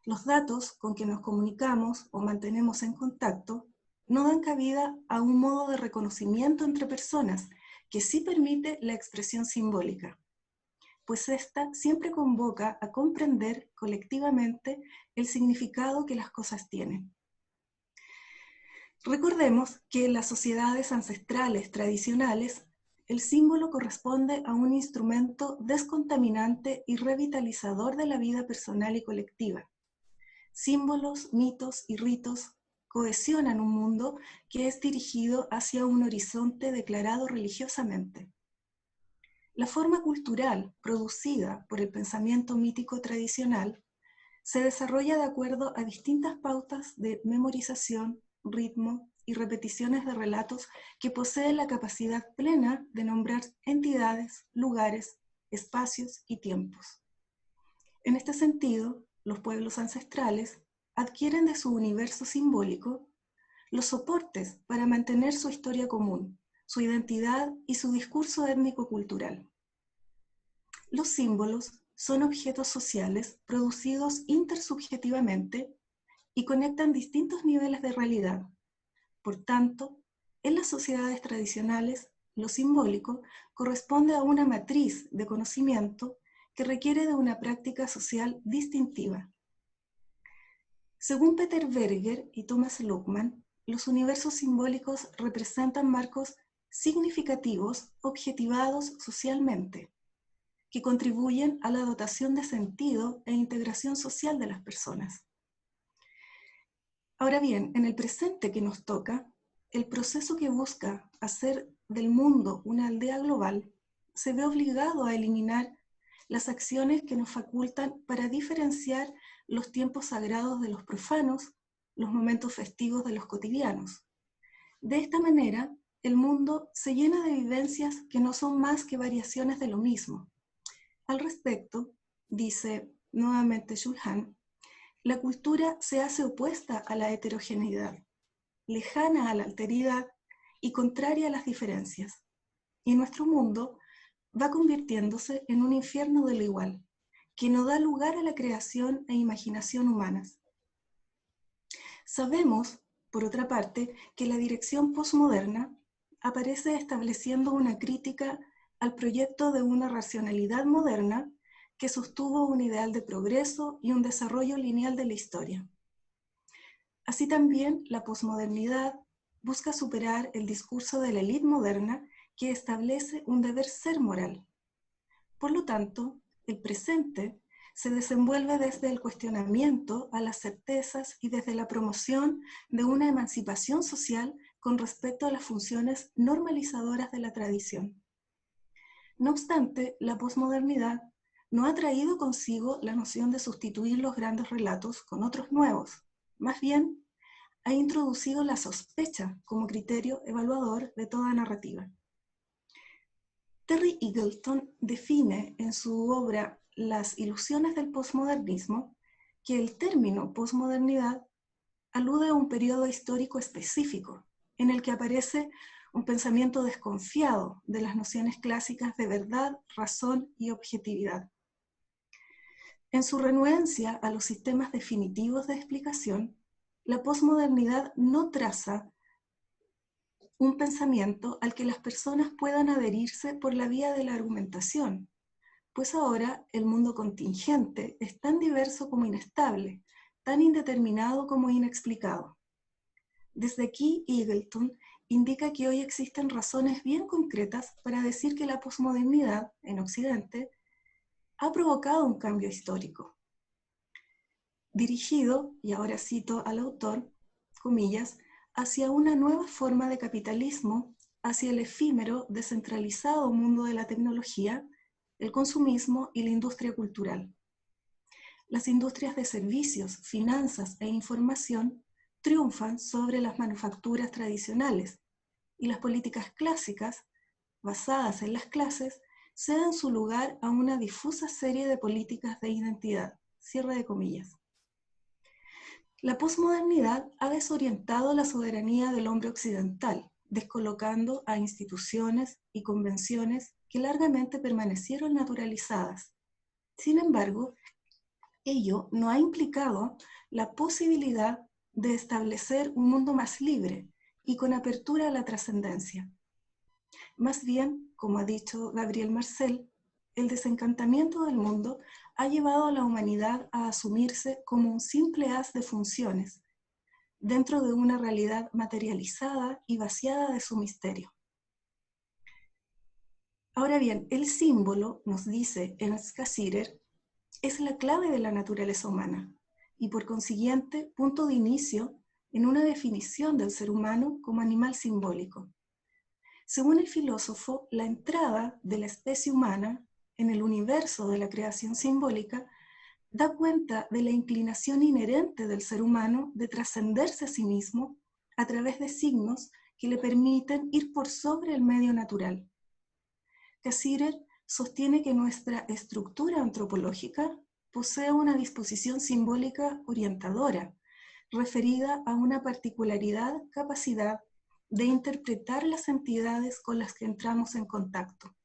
Los datos con que nos comunicamos o mantenemos en contacto no dan cabida a un modo de reconocimiento entre personas que sí permite la expresión simbólica, pues esta siempre convoca a comprender colectivamente el significado que las cosas tienen. Recordemos que en las sociedades ancestrales tradicionales, el símbolo corresponde a un instrumento descontaminante y revitalizador de la vida personal y colectiva. Símbolos, mitos y ritos cohesionan un mundo que es dirigido hacia un horizonte declarado religiosamente. La forma cultural producida por el pensamiento mítico tradicional se desarrolla de acuerdo a distintas pautas de memorización, ritmo y repeticiones de relatos que poseen la capacidad plena de nombrar entidades, lugares, espacios y tiempos. En este sentido, los pueblos ancestrales adquieren de su universo simbólico los soportes para mantener su historia común, su identidad y su discurso étnico-cultural. Los símbolos son objetos sociales producidos intersubjetivamente y conectan distintos niveles de realidad. Por tanto, en las sociedades tradicionales, lo simbólico corresponde a una matriz de conocimiento que requiere de una práctica social distintiva. Según Peter Berger y Thomas Luckmann, los universos simbólicos representan marcos significativos objetivados socialmente, que contribuyen a la dotación de sentido e integración social de las personas. Ahora bien, en el presente que nos toca, el proceso que busca hacer del mundo una aldea global se ve obligado a eliminar las acciones que nos facultan para diferenciar los tiempos sagrados de los profanos, los momentos festivos de los cotidianos. De esta manera, el mundo se llena de vivencias que no son más que variaciones de lo mismo. Al respecto, dice nuevamente Chul Han, la cultura se hace opuesta a la heterogeneidad, lejana a la alteridad y contraria a las diferencias. Y nuestro mundo va convirtiéndose en un infierno de lo igual, que no da lugar a la creación e imaginación humanas. Sabemos, por otra parte, que la dirección posmoderna aparece estableciendo una crítica al proyecto de una racionalidad moderna que sostuvo un ideal de progreso y un desarrollo lineal de la historia. Así también, la posmodernidad busca superar el discurso de la élite moderna que establece un deber ser moral. Por lo tanto, el presente se desenvuelve desde el cuestionamiento a las certezas y desde la promoción de una emancipación social con respecto a las funciones normalizadoras de la tradición. No obstante, la posmodernidad no ha traído consigo la noción de sustituir los grandes relatos con otros nuevos. Más bien, ha introducido la sospecha como criterio evaluador de toda narrativa. Terry Eagleton define en su obra Las ilusiones del posmodernismo que el término posmodernidad alude a un periodo histórico específico en el que aparece un pensamiento desconfiado de las nociones clásicas de verdad, razón y objetividad. En su renuencia a los sistemas definitivos de explicación, la posmodernidad no traza un pensamiento al que las personas puedan adherirse por la vía de la argumentación, pues ahora el mundo contingente es tan diverso como inestable, tan indeterminado como inexplicado. Desde aquí, Eagleton indica que hoy existen razones bien concretas para decir que la posmodernidad en Occidente ha provocado un cambio histórico, dirigido, y ahora cito al autor, comillas, hacia una nueva forma de capitalismo, hacia el efímero, descentralizado mundo de la tecnología, el consumismo y la industria cultural. Las industrias de servicios, finanzas e información triunfan sobre las manufacturas tradicionales y las políticas clásicas, basadas en las clases, ceden su lugar a una difusa serie de políticas de identidad. Cierre de comillas. La posmodernidad ha desorientado la soberanía del hombre occidental, descolocando a instituciones y convenciones que largamente permanecieron naturalizadas. Sin embargo, ello no ha implicado la posibilidad de establecer un mundo más libre y con apertura a la trascendencia. Más bien, como ha dicho Gabriel Marcel, el desencantamiento del mundo ha llevado a la humanidad a asumirse como un simple haz de funciones, dentro de una realidad materializada y vaciada de su misterio. Ahora bien, el símbolo, nos dice Ernst Cassirer, es la clave de la naturaleza humana y por consiguiente punto de inicio en una definición del ser humano como animal simbólico. Según el filósofo, la entrada de la especie humana en el universo de la creación simbólica da cuenta de la inclinación inherente del ser humano de trascenderse a sí mismo a través de signos que le permiten ir por sobre el medio natural. Cassirer sostiene que nuestra estructura antropológica posee una disposición simbólica orientadora, referida a una particularidad capacidad de interpretar las entidades con las que entramos en contacto.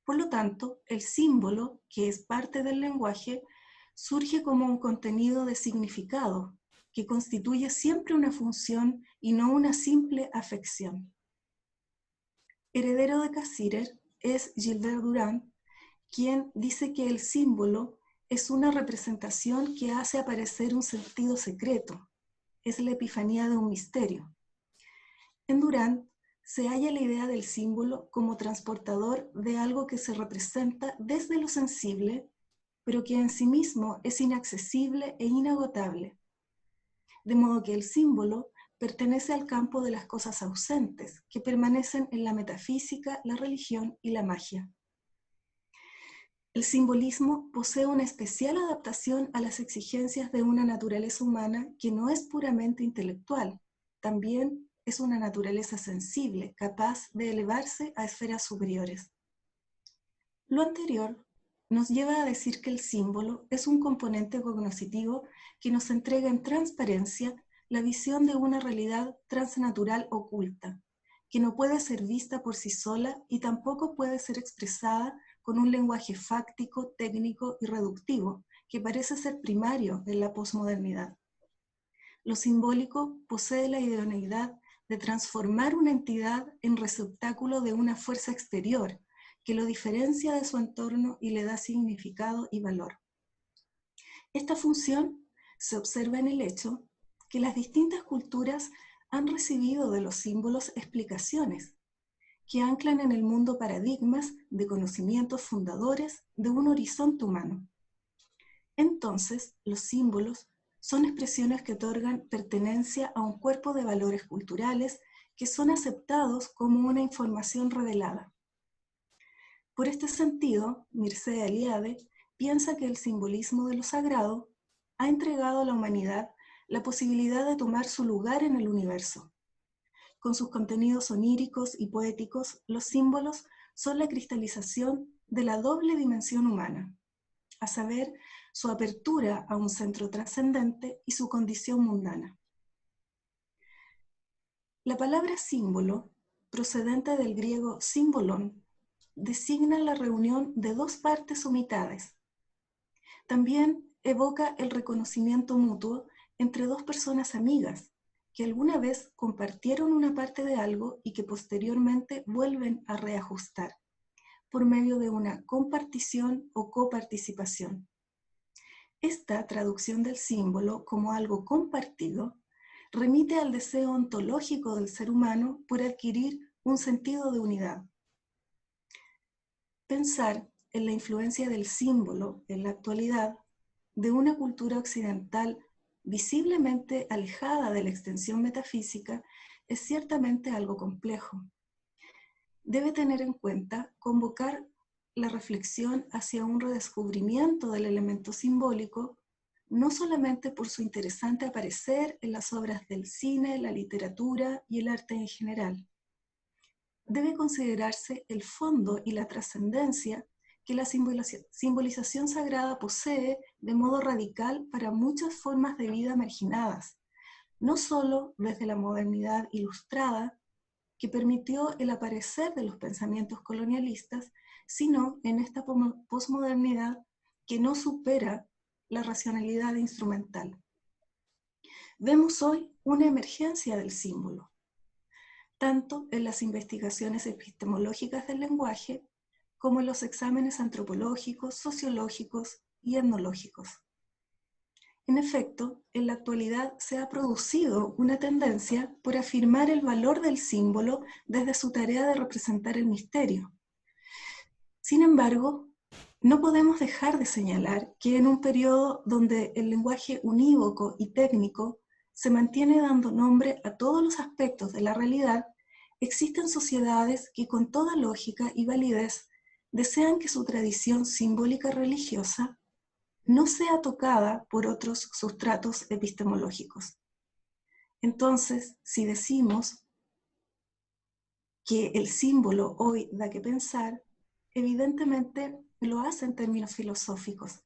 Por lo tanto, el símbolo, que es parte del lenguaje, surge como un contenido de significado, que constituye siempre una función y no una simple afección. Heredero de Cassirer es Gilbert Durand, quien dice que el símbolo es una representación que hace aparecer un sentido secreto, es la epifanía de un misterio. En Durand se halla la idea del símbolo como transportador de algo que se representa desde lo sensible, pero que en sí mismo es inaccesible e inagotable. De modo que el símbolo pertenece al campo de las cosas ausentes, que permanecen en la metafísica, la religión y la magia. El simbolismo posee una especial adaptación a las exigencias de una naturaleza humana que no es puramente intelectual, también es una naturaleza sensible, capaz de elevarse a esferas superiores. Lo anterior nos lleva a decir que el símbolo es un componente cognoscitivo que nos entrega en transparencia la visión de una realidad transnatural oculta, que no puede ser vista por sí sola y tampoco puede ser expresada con un lenguaje fáctico, técnico y reductivo, que parece ser primario en la posmodernidad. Lo simbólico posee la idoneidad de transformar una entidad en receptáculo de una fuerza exterior, que lo diferencia de su entorno y le da significado y valor. Esta función se observa en el hecho que las distintas culturas han recibido de los símbolos explicaciones que anclan en el mundo paradigmas de conocimientos fundadores de un horizonte humano. Entonces, los símbolos son expresiones que otorgan pertenencia a un cuerpo de valores culturales que son aceptados como una información revelada. Por este sentido, Mircea Eliade piensa que el simbolismo de lo sagrado ha entregado a la humanidad la posibilidad de tomar su lugar en el universo. Con sus contenidos oníricos y poéticos, los símbolos son la cristalización de la doble dimensión humana, a saber, su apertura a un centro trascendente y su condición mundana. La palabra símbolo, procedente del griego símbolon, designa la reunión de dos partes o mitades. También evoca el reconocimiento mutuo entre dos personas amigas que alguna vez compartieron una parte de algo y que posteriormente vuelven a reajustar por medio de una compartición o coparticipación. Esta traducción del símbolo como algo compartido remite al deseo ontológico del ser humano por adquirir un sentido de unidad. Pensar en la influencia del símbolo en la actualidad de una cultura occidental visiblemente alejada de la extensión metafísica es ciertamente algo complejo. Debe tener en cuenta convocar la reflexión hacia un redescubrimiento del elemento simbólico, no solamente por su interesante aparecer en las obras del cine, la literatura y el arte en general. Debe considerarse el fondo y la trascendencia que la simbolización sagrada posee de modo radical para muchas formas de vida marginadas, no solo desde la modernidad ilustrada, que permitió el aparecer de los pensamientos colonialistas, sino en esta posmodernidad que no supera la racionalidad instrumental. Vemos hoy una emergencia del símbolo, tanto en las investigaciones epistemológicas del lenguaje como en los exámenes antropológicos, sociológicos y etnológicos. En efecto, en la actualidad se ha producido una tendencia por afirmar el valor del símbolo desde su tarea de representar el misterio. Sin embargo, no podemos dejar de señalar que en un periodo donde el lenguaje unívoco y técnico se mantiene dando nombre a todos los aspectos de la realidad, existen sociedades que con toda lógica y validez desean que su tradición simbólica religiosa no sea tocada por otros sustratos epistemológicos. Entonces, si decimos que el símbolo hoy da que pensar, evidentemente lo hace en términos filosóficos,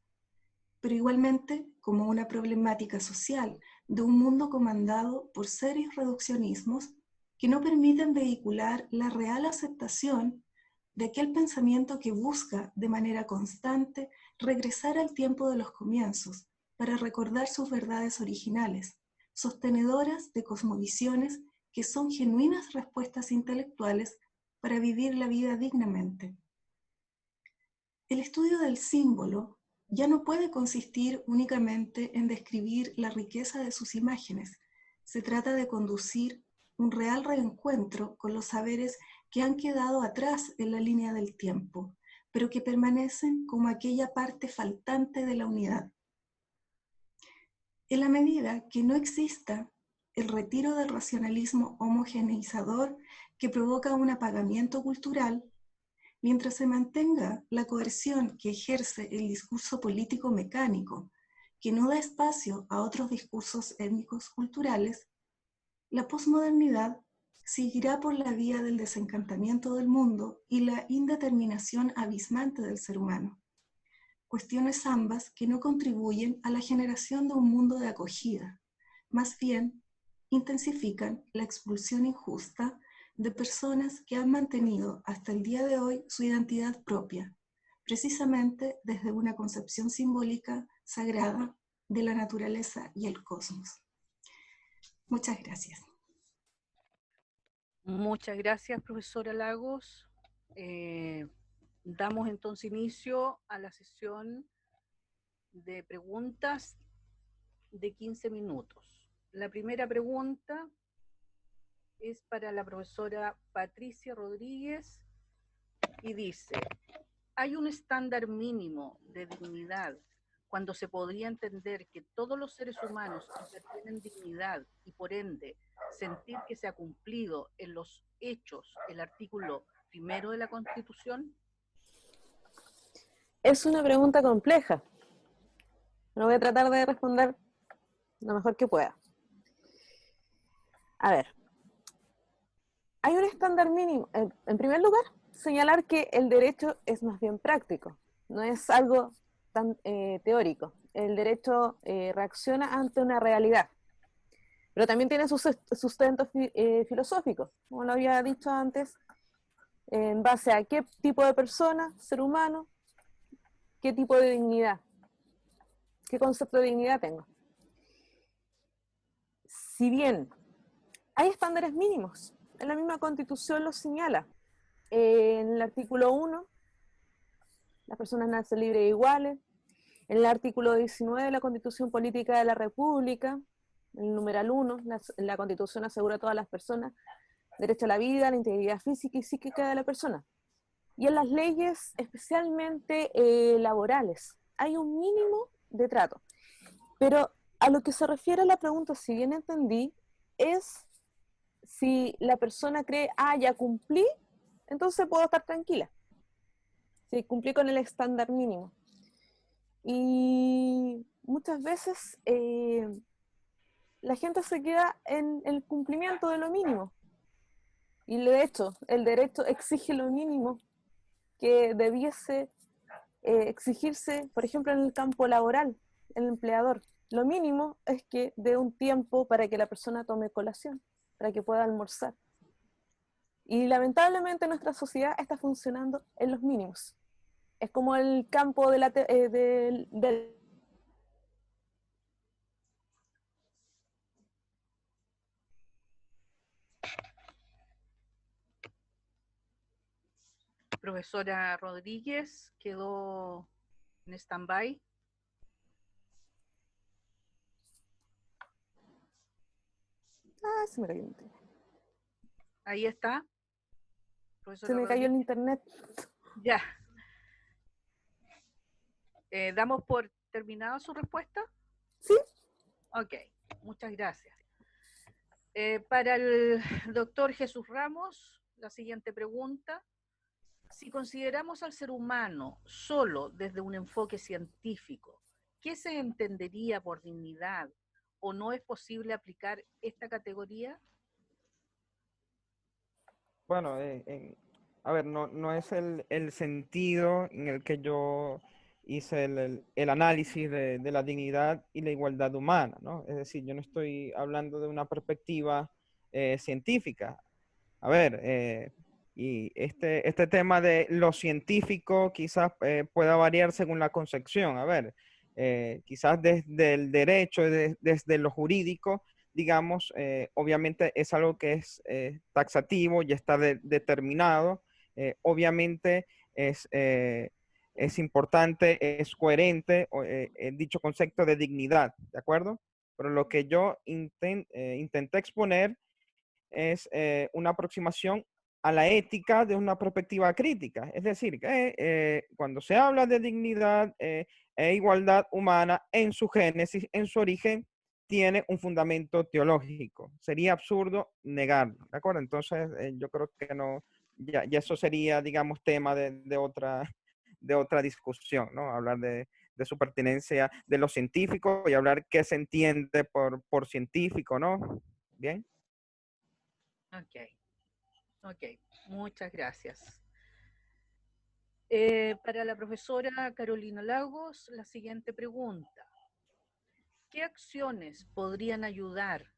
pero igualmente como una problemática social de un mundo comandado por serios reduccionismos que no permiten vehicular la real aceptación de aquel pensamiento que busca de manera constante regresar al tiempo de los comienzos para recordar sus verdades originales, sostenedoras de cosmovisiones que son genuinas respuestas intelectuales para vivir la vida dignamente. El estudio del símbolo ya no puede consistir únicamente en describir la riqueza de sus imágenes. Se trata de conducir un real reencuentro con los saberes que han quedado atrás en la línea del tiempo, pero que permanecen como aquella parte faltante de la unidad. En la medida que no exista el retiro del racionalismo homogeneizador que provoca un apagamiento cultural, mientras se mantenga la coerción que ejerce el discurso político mecánico, que no da espacio a otros discursos étnicos culturales, la posmodernidad seguirá por la vía del desencantamiento del mundo y la indeterminación abismante del ser humano. Cuestiones ambas que no contribuyen a la generación de un mundo de acogida, más bien intensifican la expulsión injusta de personas que han mantenido hasta el día de hoy su identidad propia, precisamente desde una concepción simbólica sagrada de la naturaleza y el cosmos. Muchas gracias. Muchas gracias, profesora Lagos. Damos entonces inicio a la sesión de preguntas de 15 minutos. La primera pregunta es para la profesora Patricia Rodríguez y dice: ¿hay un estándar mínimo de dignidad cuando se podría entender que todos los seres humanos tienen dignidad y por ende sentir que se ha cumplido en los hechos el artículo 1 de la Constitución? Es una pregunta compleja. Lo voy a tratar de responder lo mejor que pueda. A ver, hay un estándar mínimo. En primer lugar, señalar que el derecho es más bien práctico, no es algo tan teórico. El derecho reacciona ante una realidad, pero también tiene sus sustentos filosóficos, como lo había dicho antes, en base a qué tipo de persona, ser humano, qué tipo de dignidad, qué concepto de dignidad tengo. Si bien hay estándares mínimos, en la misma Constitución lo señala. En el artículo 1, las personas nacen libres e iguales. En el artículo 19 de la Constitución Política de la República, el numeral 1, la Constitución asegura a todas las personas derecho a la vida, a la integridad física y psíquica de la persona. Y en las leyes, especialmente laborales, hay un mínimo de trato. Pero a lo que se refiere la pregunta, si bien entendí, es si la persona cree, ya cumplí, entonces puedo estar tranquila. Si cumplí con el estándar mínimo. Y muchas veces la gente se queda en el cumplimiento de lo mínimo. Y de hecho, el derecho exige lo mínimo que debiese exigirse, por ejemplo, en el campo laboral, el empleador. Lo mínimo es que dé un tiempo para que la persona tome colación, para que pueda almorzar. Y lamentablemente nuestra sociedad está funcionando en los mínimos. Es como el campo de la del Profesora Rodríguez quedó en stand-by. se me cayó el internet. Ahí está. Se me cayó el internet. Ya. ¿Damos por terminada su respuesta? Sí. Ok, muchas gracias. Para el doctor Jesús Ramos, la siguiente pregunta. Si consideramos al ser humano solo desde un enfoque científico, ¿qué se entendería por dignidad? ¿O no es posible aplicar esta categoría? Bueno, a ver, no es el sentido en el que yo hice el análisis de la dignidad y la igualdad humana, ¿no? Es decir, yo no estoy hablando de una perspectiva científica. A ver, y este tema de lo científico quizás pueda variar según la concepción. A ver, quizás desde el derecho, desde lo jurídico, digamos, obviamente es algo que es taxativo, ya está determinado, obviamente es importante, es coherente dicho concepto de dignidad, ¿de acuerdo? Pero lo que yo intenté exponer es una aproximación a la ética de una perspectiva crítica. Es decir, que cuando se habla de dignidad e igualdad humana en su génesis, en su origen, tiene un fundamento teológico. Sería absurdo negarlo, ¿de acuerdo? Entonces, yo creo que no, ya eso sería, digamos, tema de otra discusión, ¿no? Hablar de su pertenencia de lo científico y hablar qué se entiende por científico, ¿no? Bien. Ok, muchas gracias. Para la profesora Carolina Lagos, la siguiente pregunta. ¿Qué acciones podrían ayudar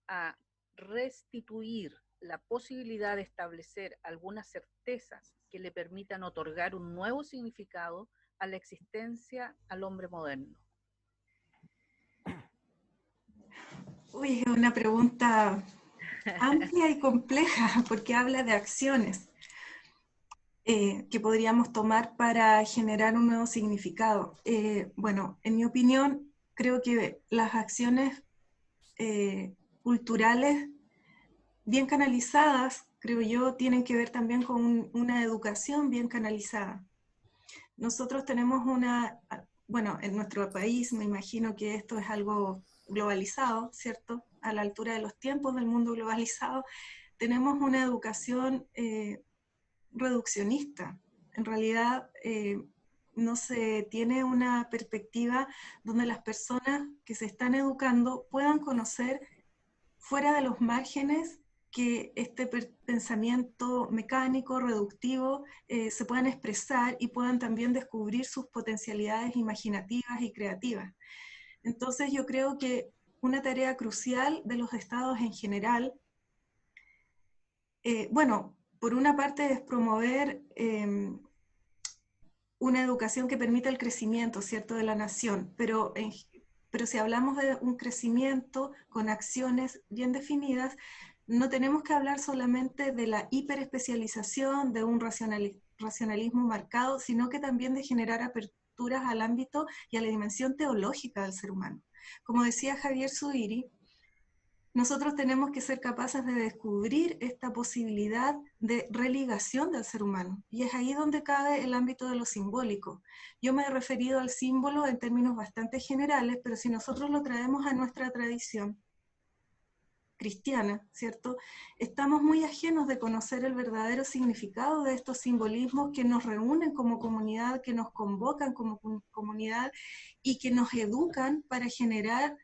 a restituir la posibilidad de establecer algunas certezas que le permitan otorgar un nuevo significado a la existencia al hombre moderno? Uy, es una pregunta amplia y compleja porque habla de acciones que podríamos tomar para generar un nuevo significado. Bueno, en mi opinión, creo que las acciones culturales bien canalizadas, creo yo, tienen que ver también con una educación bien canalizada. Nosotros tenemos bueno, en nuestro país me imagino que esto es algo globalizado, ¿cierto? A la altura de los tiempos del mundo globalizado, tenemos una educación reduccionista. En realidad, no se tiene una perspectiva donde las personas que se están educando puedan conocer fuera de los márgenes que este pensamiento mecánico, reductivo, se puedan expresar y puedan también descubrir sus potencialidades imaginativas y creativas. Entonces yo creo que una tarea crucial de los estados en general, bueno, por una parte es promover una educación que permita el crecimiento, ¿cierto?, de la nación, pero si hablamos de un crecimiento con acciones bien definidas, no tenemos que hablar solamente de la hiperespecialización, de un racionalismo marcado, sino que también de generar aperturas al ámbito y a la dimensión teológica del ser humano. Como decía Javier Zubiri, nosotros tenemos que ser capaces de descubrir esta posibilidad de religación del ser humano. Y es ahí donde cabe el ámbito de lo simbólico. Yo me he referido al símbolo en términos bastante generales, pero si nosotros lo traemos a nuestra tradición cristiana, ¿cierto? Estamos muy ajenos de conocer el verdadero significado de estos simbolismos que nos reúnen como comunidad, que nos convocan como comunidad y que nos educan para generar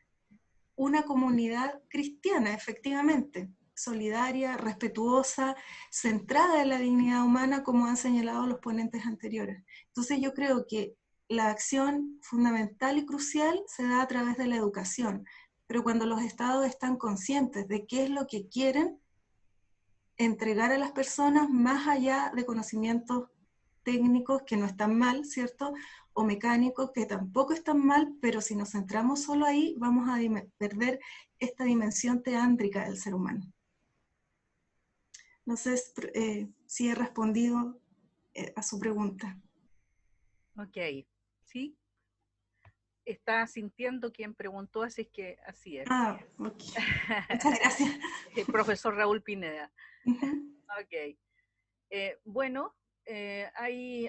una comunidad cristiana, efectivamente, solidaria, respetuosa, centrada en la dignidad humana, como han señalado los ponentes anteriores. Entonces yo creo que la acción fundamental y crucial se da a través de la educación, pero cuando los estados están conscientes de qué es lo que quieren entregar a las personas, más allá de conocimientos técnicos que no están mal, ¿cierto?, o mecánicos que tampoco están mal, pero si nos centramos solo ahí, vamos a perder esta dimensión teántrica del ser humano. No sé si he respondido a su pregunta. Ok, ¿sí? Está sintiendo quien preguntó, así es que así es. Ah, ok. Muchas gracias. El profesor Raúl Pineda. Uh-huh. Ok. Bueno, hay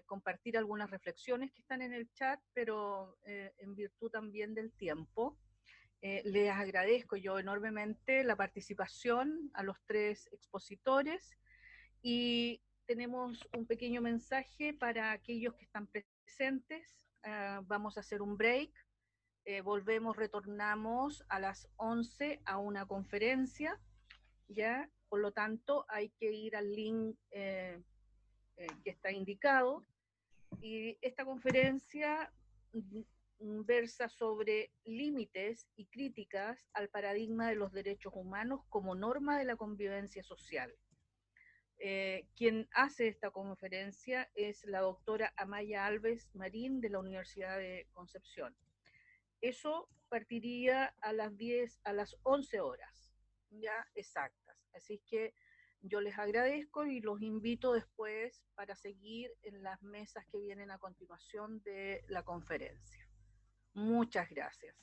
compartir algunas reflexiones que están en el chat, pero en virtud también del tiempo, les agradezco yo enormemente la participación a los tres expositores y tenemos un pequeño mensaje para aquellos que están presentes. Vamos a hacer un break. Retornamos a las 11 a una conferencia, ¿ya? Por lo tanto, hay que ir al link que está indicado. Y esta conferencia versa sobre límites y críticas al paradigma de los derechos humanos como norma de la convivencia social. Quien hace esta conferencia es la doctora Amaya Alves Marín de la Universidad de Concepción. Eso partiría a las 11 horas, ya exactas. Así que yo les agradezco y los invito después para seguir en las mesas que vienen a continuación de la conferencia. Muchas gracias.